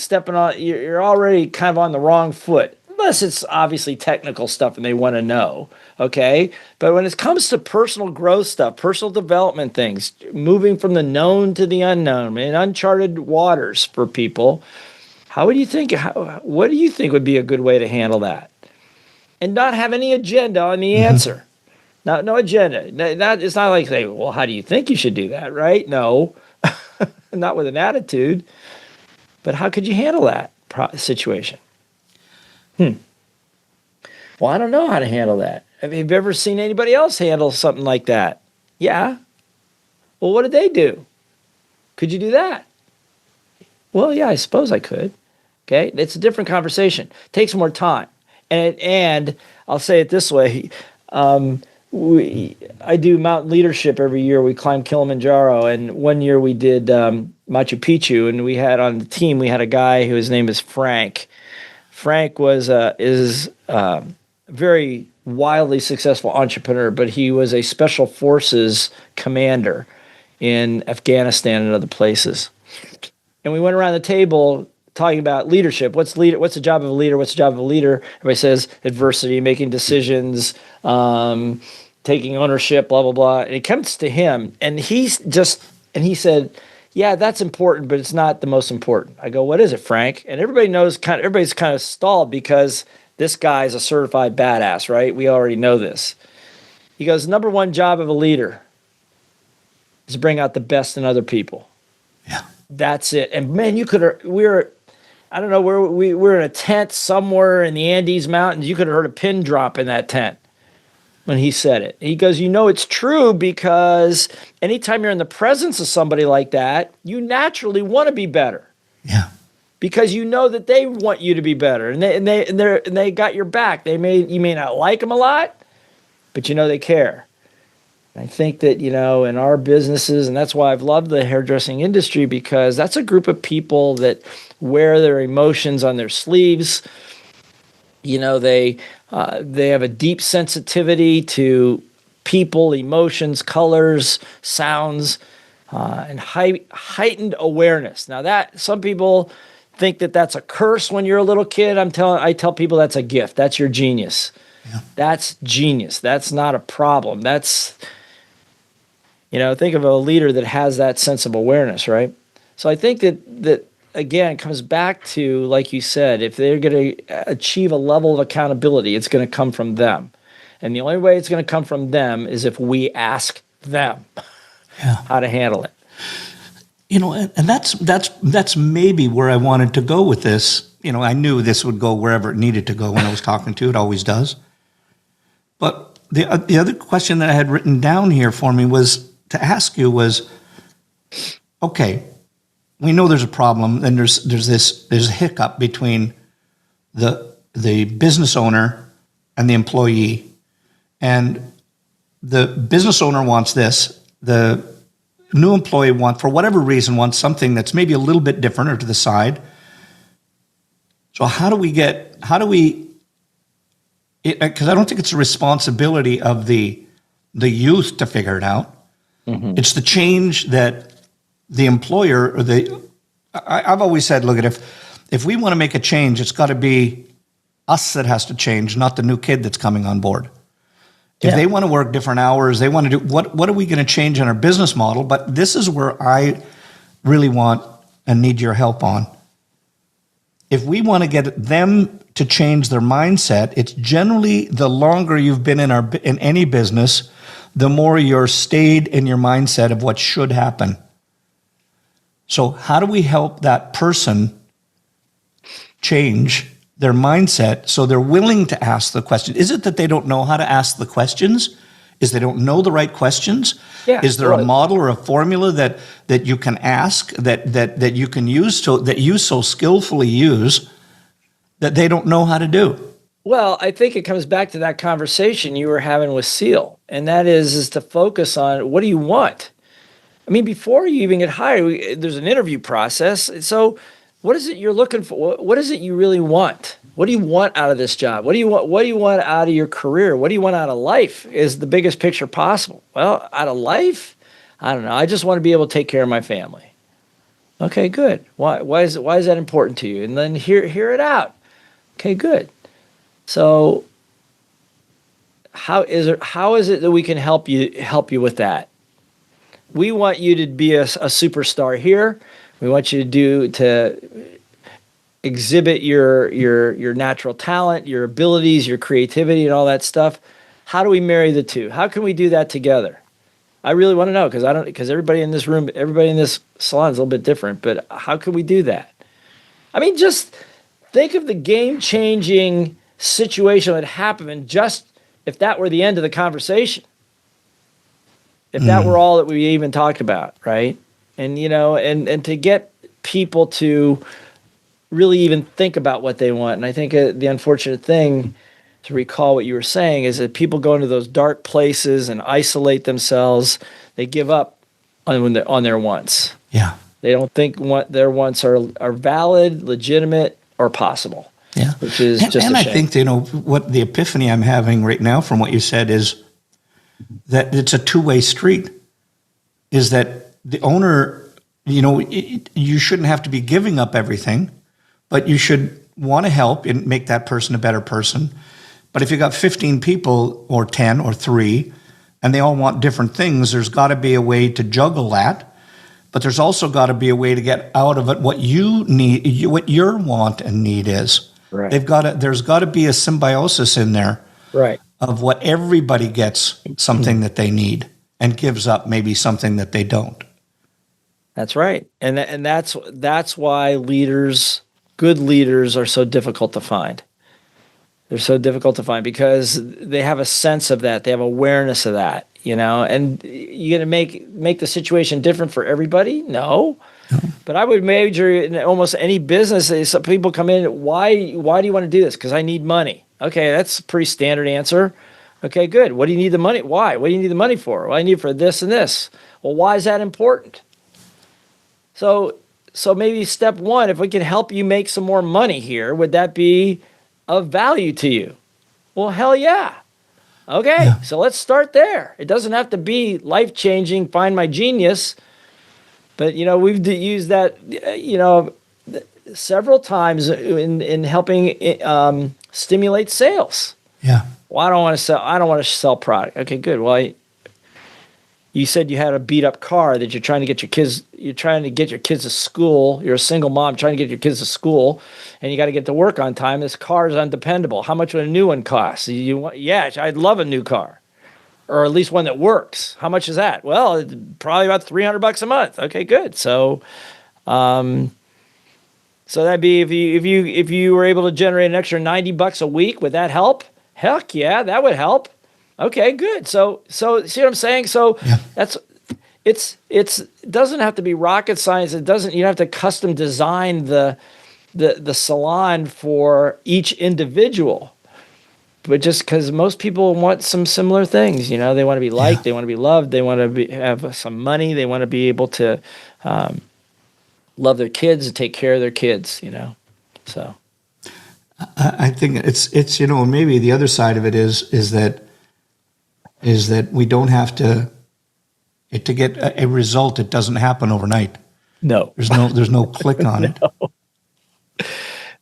you're already kind of on the wrong foot, unless it's obviously technical stuff and they want to know. Okay. But when it comes to personal growth stuff, personal development things, moving from the known to the unknown in uncharted waters for people, what do you think would be a good way to handle that? And not have any agenda on the answer. No agenda. It's not like saying, well, how do you think you should do that, right? No, not with an attitude. But how could you handle that situation? Well, I don't know how to handle that. Have you ever seen anybody else handle something like that? Yeah. Well, what did they do? Could you do that? Well, yeah, I suppose I could. Okay, it's a different conversation. It takes more time. And I'll say it this way, I do mountain leadership every year. We climb Kilimanjaro, and one year we did Machu Picchu, and we had on the team, we had a guy whose name is Frank. Frank is a very wildly successful entrepreneur, but he was a special forces commander in Afghanistan and other places. And we went around the table talking about leadership. What's the job of a leader? What's the job of a leader? Everybody says adversity, making decisions, taking ownership, blah, blah, blah. And it comes to him, and he said, yeah, that's important, but it's not the most important. I go, what is it, Frank? And everybody's kind of stalled because this guy's a certified badass, right? We already know this. He goes, number one job of a leader is bring out the best in other people. Yeah. That's it. And man, I don't know, we're in a tent somewhere in the Andes Mountains. You could have heard a pin drop in that tent when he said it. He goes, it's true, because anytime you're in the presence of somebody like that, you naturally want to be better. Yeah. Because you know that they want you to be better, and they got your back. You may not like them a lot, but they care. I think that, in our businesses, and that's why I've loved the hairdressing industry, because that's a group of people that wear their emotions on their sleeves. They have a deep sensitivity to people, emotions, colors, sounds, and heightened awareness. Now, that some people think that that's a curse when you're a little kid. I tell people that's a gift. That's your genius. Yeah. That's genius. That's not a problem. That's, think of a leader that has that sense of awareness, right? So I think that again, comes back to, like you said, if they're going to achieve a level of accountability, it's going to come from them. And the only way it's going to come from them is if we ask them how to handle it. And that's maybe where I wanted to go with this. I knew this would go wherever it needed to go when I was talking to it. It always does. But the other question that I had written down here for me was to ask you was, okay, we know there's a problem, and there's a hiccup between the business owner and the employee, and the business owner wants this, the new employee for whatever reason, wants something that's maybe a little bit different or to the side. So how do we, because I don't think it's a responsibility of the youth to figure it out. Mm-hmm. It's the change that the employer or I've always said, look, if we want to make a change, it's got to be us that has to change, not the new kid that's coming on board. If they want to work different hours, they want to do what are we going to change in our business model? But this is where I really want and need your help on. If we want to get them to change their mindset, it's generally the longer you've been in any business, the more you're stayed in your mindset of what should happen. So how do we help that person change their mindset so they're willing to ask the question? Is it that they don't know how to ask the questions? Is they don't know the right questions? Yeah, is there a model or a formula that you can ask that you can use that you so skillfully use that they don't know how to do? Well, I think it comes back to that conversation you were having with Seal, and that is to focus on, what do you want? I mean, before you even get hired, there's an interview process. So what is it you're looking for? What is it you really want? What do you want out of this job? What do you want out of your career? What do you want out of life is the biggest picture possible. Well, out of life, I don't know. I just want to be able to take care of my family. Okay, good. Why is that important to you? And then hear it out. Okay, good. So how is it that we can help you with that? We want you to be a superstar here. We want you to exhibit your natural talent, your abilities, your creativity, and all that stuff. How do we marry the two? How can we do that together? I really want to know, because everybody in this room, everybody in this salon is a little bit different, but how can we do that? I mean, just think of the game-changing situation that happened just if that were the end of the conversation. If that were all that we even talked about, right? And, and to get people to really even think about what they want. And I think the unfortunate thing, to recall what you were saying, is that people go into those dark places and isolate themselves. They give up on their wants. Yeah. They don't think their wants are valid, legitimate, or possible. Yeah. Which is just a shame. And I think, what the epiphany I'm having right now from what you said is that it's a two-way street. Is that the owner, you shouldn't have to be giving up everything, but you should want to help and make that person a better person. But if you got 15 people or 10 or 3, and they all want different things, there's got to be a way to juggle that. But there's also got to be a way to get out of it what you need, what your want and need is. Right. There's got to be a symbiosis in there. Right. Of what everybody gets something that they need. and gives up maybe something that they don't. That's right. And that's why good leaders are so difficult to find. They're so difficult to find because they have a sense of that. They have awareness of that, and you're going to make the situation different for everybody? No. But I would major in almost any business. Some people come in, why do you want to do this? Because I need money. Okay, that's a pretty standard answer. Okay, good. What do you need the money? Why? What do you need the money for? Well, I need it for this and this. Well, why is that important? So maybe step one, if we can help you make some more money here, would that be of value to you? Well, hell yeah. Okay, Yeah. So let's start there. It doesn't have to be life-changing, find my genius. But, we've used that, several times in helping stimulate sales. Yeah. Well, I don't want to sell product. Okay, good. Well, you said you had a beat up car that you're trying to get your kids to school. You're a single mom trying to get your kids to school, and you got to get to work on time. This car is undependable. How much would a new one cost? Yeah, I'd love a new car, or at least one that works. How much is that? Well, probably about $300 a month. Okay, good. So that'd be if you were able to generate an extra $90 a week, would that help? Heck yeah, that would help. Okay, good. So see what I'm saying? So Yeah. it doesn't have to be rocket science. You don't have to custom design the salon for each individual. But just because most people want some similar things, they want to be liked, They want to be loved, they want to have some money, they want to be able to love their kids and take care of their kids, So I think it's maybe the other side of it is that we don't have to get a result. It doesn't happen overnight. No, there's no click on it.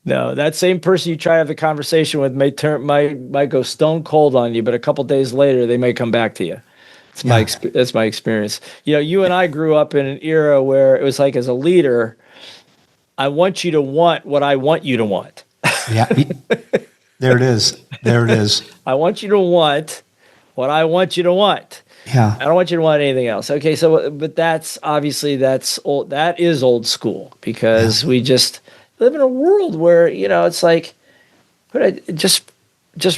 No, that same person you try to have the conversation with might go stone cold on you, but a couple days later they may come back to you. That's my experience. You and I grew up in an era where it was like, as a leader, I want you to want what I want you to want. Yeah, there it is. I want you to want what I want you to want. Yeah, I don't want you to want anything else. Okay, so but that's old. That is old school, because we just live in a world where it's like, just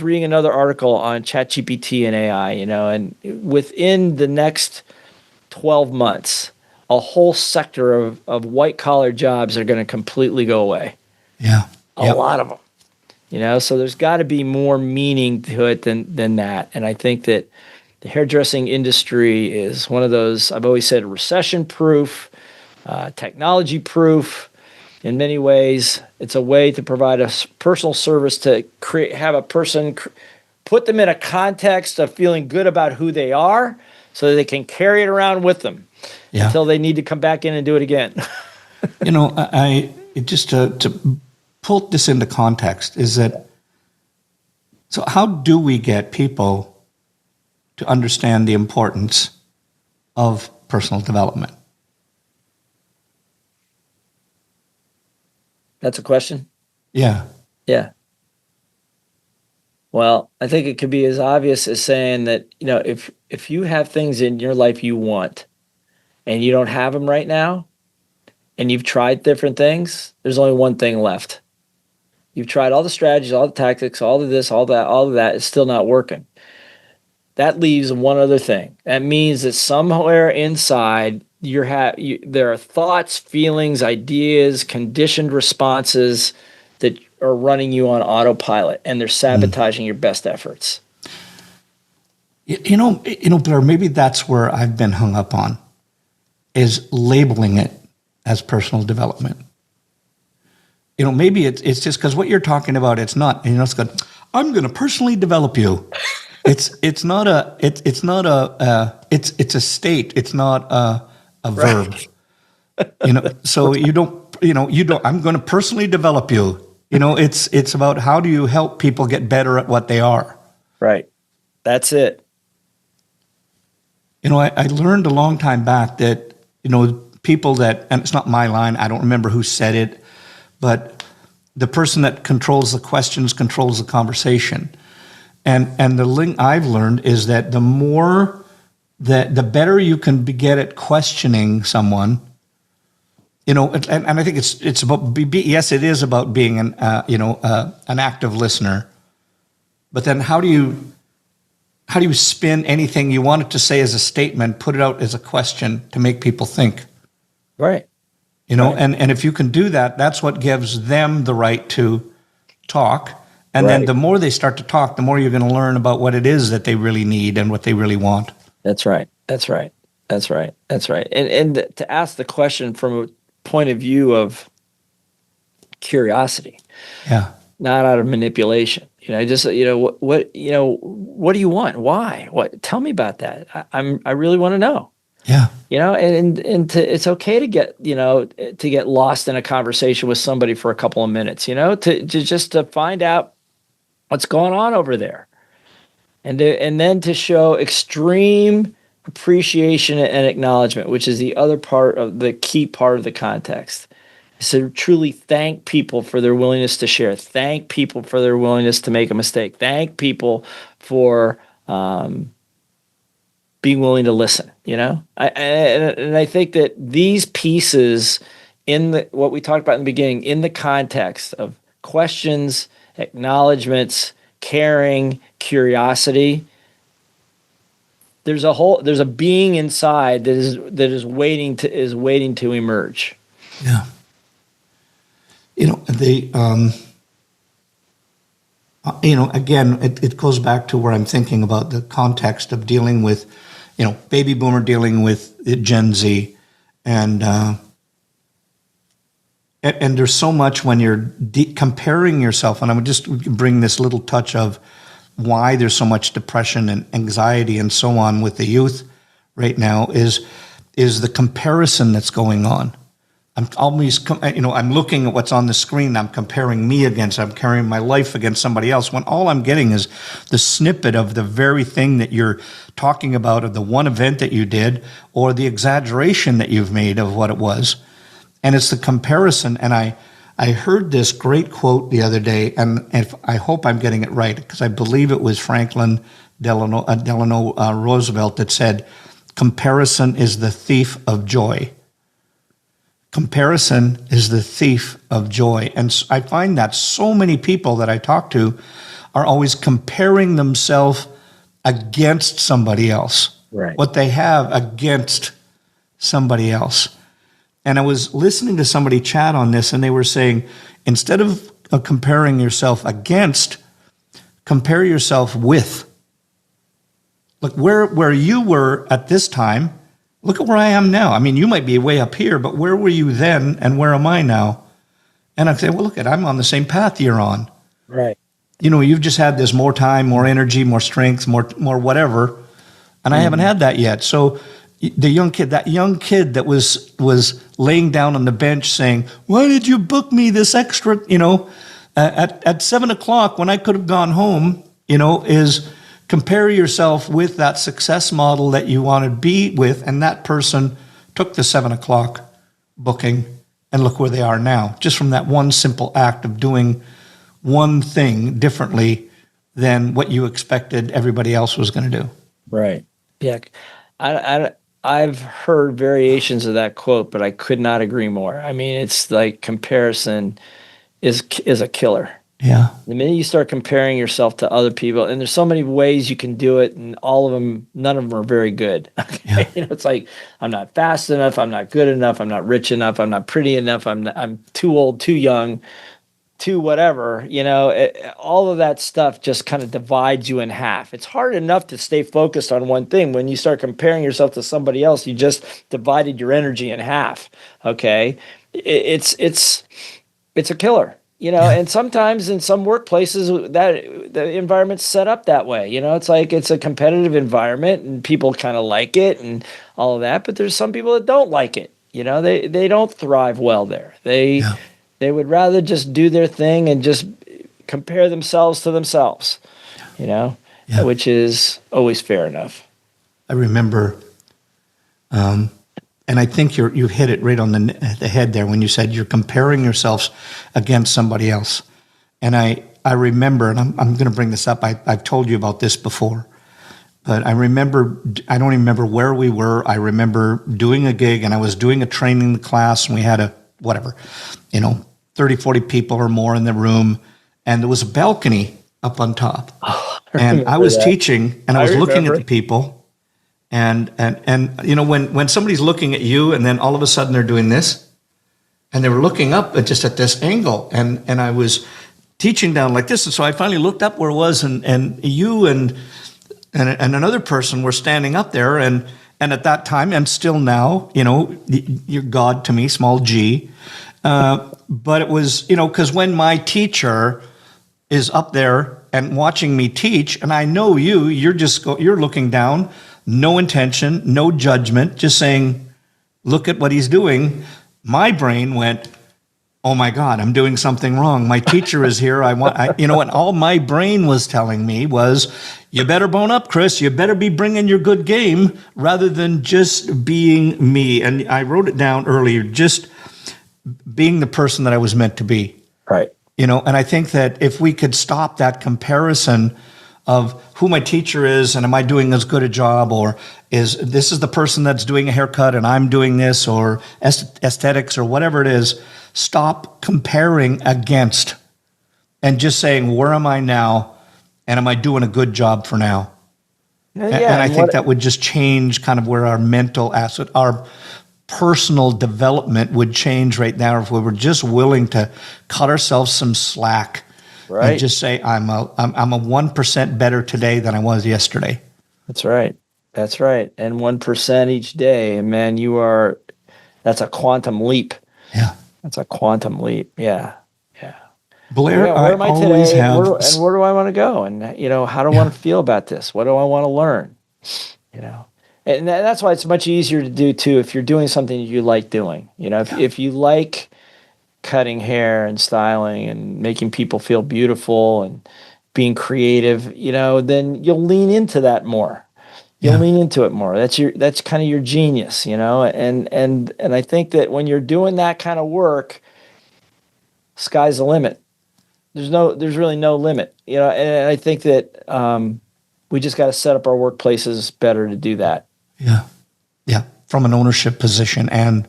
reading another article on ChatGPT and AI, and within the next 12 months, a whole sector of white collar jobs are going to completely go away. Yeah, a lot of them. So there's got to be more meaning to it than that, and I think that the hairdressing industry is one of those, I've always said, recession-proof, technology-proof. In many ways, it's a way to provide a personal service to have a person, put them in a context of feeling good about who they are, so that they can carry it around with them until they need to come back in and do it again. I just to pull this into context is that, so how do we get people to understand the importance of personal development? That's a question? Yeah. Yeah. Well, I think it could be as obvious as saying that, if you have things in your life you want and you don't have them right now, and you've tried different things, there's only one thing left. You've tried all the strategies, all the tactics, all of this, all of that, it's still not working. That leaves one other thing. That means that somewhere inside there are thoughts, feelings, ideas, conditioned responses that are running you on autopilot, and they're sabotaging your best efforts. Blair, maybe that's where I've been hung up on, is labeling it as personal development. Maybe it's just because what you're talking about, it's not, it's good. I'm going to personally develop you. It's a state. It's not a verb. So you don't, I'm going to personally develop you. It's about how do you help people get better at what they are. Right. That's it. I learned a long time back that, people that, and it's not my line, I don't remember who said it, but the person that controls the questions controls the conversation. And the link I've learned is that the more the better you can get at questioning someone. And I think it's about yes, it is about being an active listener. But then how do you spin anything you want it to say as a statement, put it out as a question to make people think? Right. Right. And if you can do that, that's what gives them the right to talk. And then the more they start to talk, the more you're going to learn about what it is that they really need and what they really want. That's right. And to ask the question from a point of view of curiosity. Yeah. Not out of manipulation. Just what do you want? Why? What? Tell me about that. I really want to know. Yeah. It's okay to get lost in a conversation with somebody for a couple of minutes, to find out what's going on over there. And then to show extreme appreciation and acknowledgement, which is the other part of the key part of the context. So truly thank people for their willingness to share. Thank people for their willingness to make a mistake. Thank people for being willing to listen. I think that these pieces in what we talked about in the beginning, in the context of questions, acknowledgments, caring, curiosity, there's a being inside that is waiting to emerge. Yeah. Again, it goes back to where I'm thinking about the context of dealing with, baby boomer dealing with Gen Z, and there's so much when you're comparing yourself, and I would just bring this little touch of why there's so much depression and anxiety and so on with the youth right now is the comparison that's going on. I'm always, I'm looking at what's on the screen. I'm comparing my life against somebody else, when all I'm getting is the snippet of the very thing that you're talking about, of the one event that you did, or the exaggeration that you've made of what it was. And it's the comparison. And I heard this great quote the other day, and I hope I'm getting it right, because I believe it was Franklin Delano Roosevelt that said, "Comparison is the thief of joy." Comparison is the thief of joy. And I find that so many people that I talk to are always comparing themselves against somebody else. Right. What they have against somebody else. And I was listening to somebody chat on this, and they were saying, instead of comparing yourself against, compare yourself with. Look, where you were at this time, look at where I am now. I mean, you might be way up here, but where were you then and where am I now? And I'd say, well, look, I'm on the same path you're on. Right. You've just had this more time, more energy, more strength, more whatever, and I haven't had that yet. So that young kid that was laying down on the bench saying, "Why did you book me this extra, at 7:00 when I could have gone home," is compare yourself with that success model that you want to be with, and that person took the 7:00 booking, and look where they are now, just from that one simple act of doing one thing differently than what you expected everybody else was going to do. Right. Yeah. I've heard variations of that quote, but I could not agree more. I mean, it's like comparison is a killer. Yeah. The minute you start comparing yourself to other people, and there's so many ways you can do it, and none of them are very good. Yeah. It's like, I'm not fast enough, I'm not good enough, I'm not rich enough, I'm not pretty enough, I'm too old, too young, too whatever. All of that stuff just kind of divides you in half. It's hard enough to stay focused on one thing. When you start comparing yourself to somebody else, you just divided your energy in half. Okay, it's a killer. And sometimes in some workplaces that the environment's set up that way. It's like it's a competitive environment and people kind of like it and all of that. But there's some people that don't like it. They don't thrive well there. They would rather just do their thing and just compare themselves to themselves, which is always fair enough. I remember, and I think you hit it right on the head there when you said you're comparing yourselves against somebody else. And I remember, and I'm going to bring this up, I've told you about this before, But I remember, I don't even remember where we were. I remember doing a gig, and I was doing a training class, and we had a, whatever, 30, 40 people or more in the room. And there was a balcony up on top. Oh, And I was that. teaching, and I was looking at the people. And when somebody's looking at you, and then all of a sudden they're doing this, and they were looking up just at this angle, and I was teaching down like this. And so I finally looked up where it was, and you and another person were standing up there, and at that time, and still now, you're God to me, small g. But it was, because when my teacher is up there and watching me teach, and I know you're looking down, no intention, no judgment, just saying, look at what he's doing. My brain went, oh my God, I'm doing something wrong. My teacher is here. And all my brain was telling me was, you better bone up, Chris. You better be bringing your good game rather than just being me. And I wrote it down earlier, just being the person that I was meant to be. Right. And I think that if we could stop that comparison of who my teacher is and am I doing as good a job, or is the person that's doing a haircut and I'm doing this, or aesthetics or whatever it is, stop comparing against and just saying, where am I now? And am I doing a good job for now? And I think that would just change kind of where our mental asset, our personal development would change right now if we were just willing to cut ourselves some slack. Right. And just say, I'm a 1% better today than I was yesterday. That's right. And 1% each day. And man, that's a quantum leap. Yeah. That's a quantum leap. Yeah. Blair, where am I always today? have... and where do I want to go? And, how do I want to feel about this? What do I want to learn? And that's why it's much easier to do too, if you're doing something you like doing. If you like cutting hair and styling and making people feel beautiful and being creative, then you'll lean into that more. You'll lean into it more. That's kind of your genius, and I think that when you're doing that kind of work, sky's the limit. There's really no limit, and I think that we just got to set up our workplaces better to do that. Yeah. From an ownership position and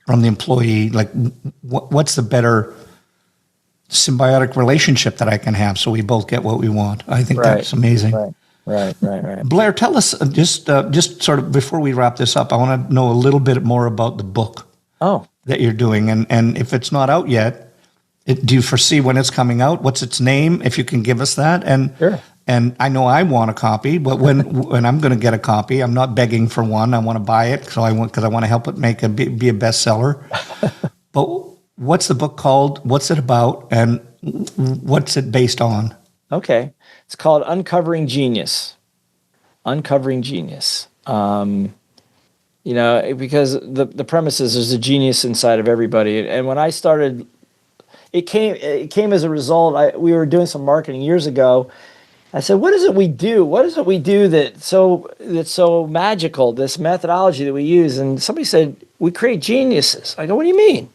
from the employee, like what's the better symbiotic relationship that I can have so we both get what we want? I think that's amazing. Right. Blair, tell us just sort of before we wrap this up, I want to know a little bit more about the book that you're doing. And if it's not out yet, do you foresee when it's coming out? What's its name? If you can give us that. And sure. And I know I want a copy, but when I'm going to get a copy, I'm not begging for one. I want to buy it because I want to help it be a bestseller. But what's the book called? What's it about? And what's it based on? Okay, it's called Uncovering Genius. Uncovering Genius. Because the premise is there's a genius inside of everybody. And when I started, it came as a result. We were doing some marketing years ago. I said, what is it we do? What is it we do that's so magical, this methodology that we use? And somebody said, we create geniuses. I go, what do you mean?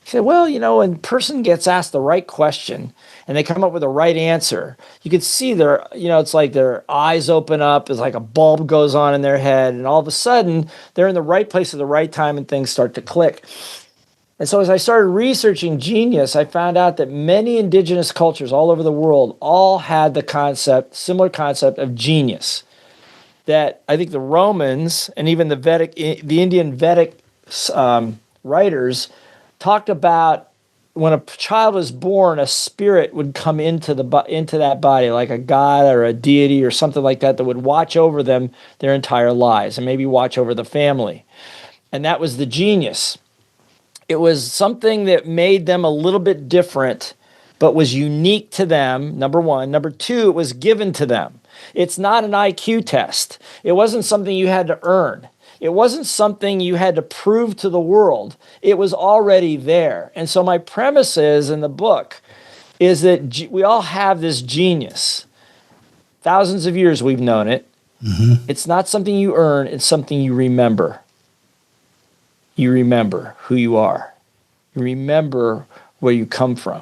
He said, well, when a person gets asked the right question and they come up with the right answer, you can see it's like their eyes open up. It's like a bulb goes on in their head. And all of a sudden, they're in the right place at the right time and things start to click. And so as I started researching genius, I found out that many indigenous cultures all over the world all had similar concept of genius. That I think the Romans and even the Indian Vedic writers talked about when a child was born, a spirit would come into that body, like a god or a deity or something like that would watch over them their entire lives and maybe watch over the family. And that was the genius. It was something that made them a little bit different, but was unique to them, number one. Number two, it was given to them. It's not an IQ test. It wasn't something you had to earn. It wasn't something you had to prove to the world. It was already there. And so my premise in the book is that we all have this genius. Thousands of years we've known it. Mm-hmm. It's not something you earn. It's something you remember. You remember who you are. You remember where you come from.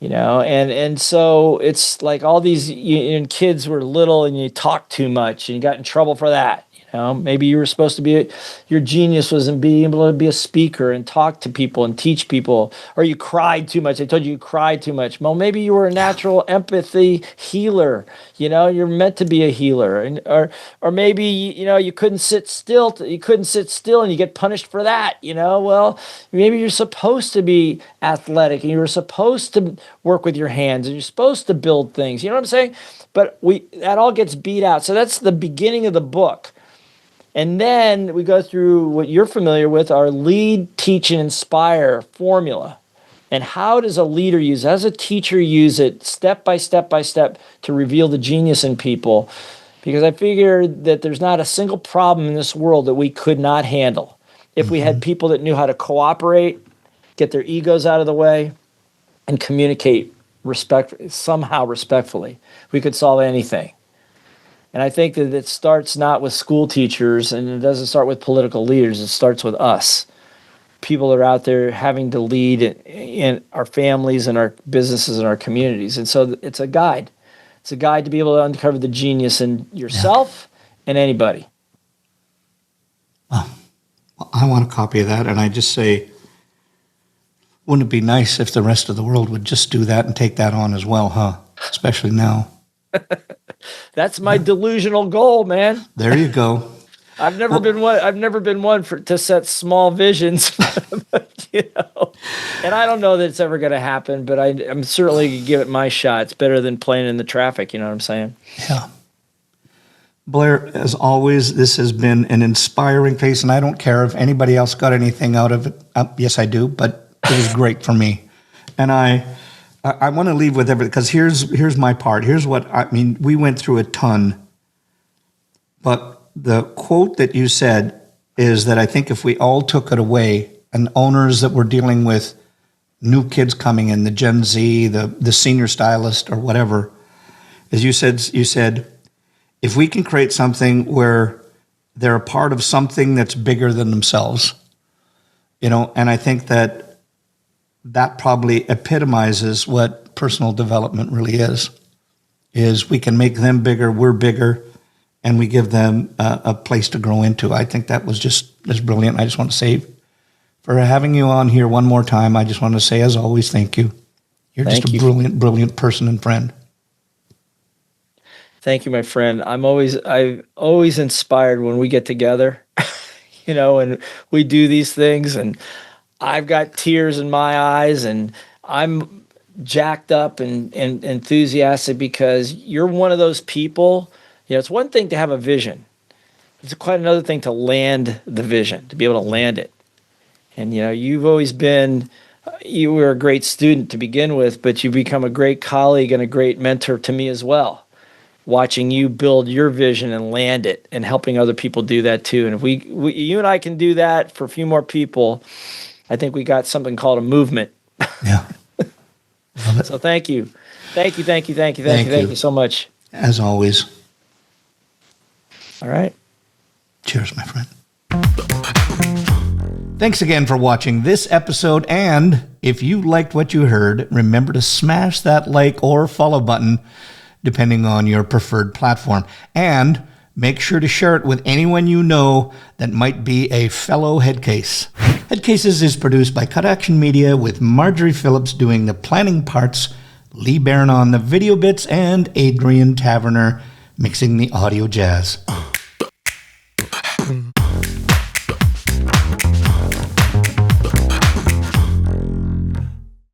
and so it's like all these and kids were little and you talked too much and you got in trouble for that. Maybe you were supposed to be, your genius was in being able to be a speaker and talk to people and teach people, or you cried too much. They told you cried too much. Well, maybe you were a natural empathy healer. You're meant to be a healer, or maybe you couldn't sit still. You couldn't sit still, and you get punished for that. Well, maybe you're supposed to be athletic, and you were supposed to work with your hands, and you're supposed to build things. You know what I'm saying? But that all gets beat out. So that's the beginning of the book. And then we go through what you're familiar with, our lead, teach, and inspire formula. And how does a leader use it? How does a teacher use it step by step by step to reveal the genius in people? Because I figure that there's not a single problem in this world that we could not handle. If we had people that knew how to cooperate, get their egos out of the way, and communicate somehow respectfully, we could solve anything. And I think that it starts not with school teachers, and it doesn't start with political leaders. It starts with us. People are out there having to lead in our families and our businesses and our communities. And so it's a guide. It's a guide to be able to uncover the genius in yourself and anybody. Well, I want a copy of that, and I just say, wouldn't it be nice if the rest of the world would just do that and take that on as well, huh? Especially now. That's my delusional goal, man. There you go. I've never been one to set small visions, and I don't know that it's ever going to happen, but I'm certainly going to give it my shot. It's better than playing in the traffic. You know what I'm saying? Yeah. Blair, as always, this has been an inspiring piece, and I don't care if anybody else got anything out of it. Yes, I do, but it was great for me. And I want to leave with everything, because here's my part. Here's what I mean. We went through a ton, but the quote that you said is that I think if we all took it away, and owners that were dealing with new kids coming in, the Gen Z, the senior stylist or whatever, as you said, if we can create something where they're a part of something that's bigger than themselves, and I think that probably epitomizes what personal development really is we can make them bigger, we're bigger, and we give them a place to grow into. I think that was just brilliant. I just want to say, for having you on here one more time, I just want to say, as always, thank you. You're just a brilliant, brilliant person and friend. Thank you, my friend. I'm always inspired when we get together, and we do these things, and I've got tears in my eyes, and I'm jacked up and enthusiastic because you're one of those people. It's one thing to have a vision. It's quite another thing to land the vision, to be able to land it. And, you've always been, you were a great student to begin with, but you've become a great colleague and a great mentor to me as well. Watching you build your vision and land it, and helping other people do that too. And if you and I can do that for a few more people, I think we got something called a movement. Yeah. Love it. So thank you. Thank you so much. As always. All right. Cheers, my friend. Thanks again for watching this episode. And if you liked what you heard, remember to smash that like or follow button, depending on your preferred platform. And make sure to share it with anyone you know that might be a fellow Headcase. Headcases is produced by Cut Action Media, with Marjorie Phillips doing the planning parts, Lee Baran on the video bits, and Adrian Taverner mixing the audio jazz.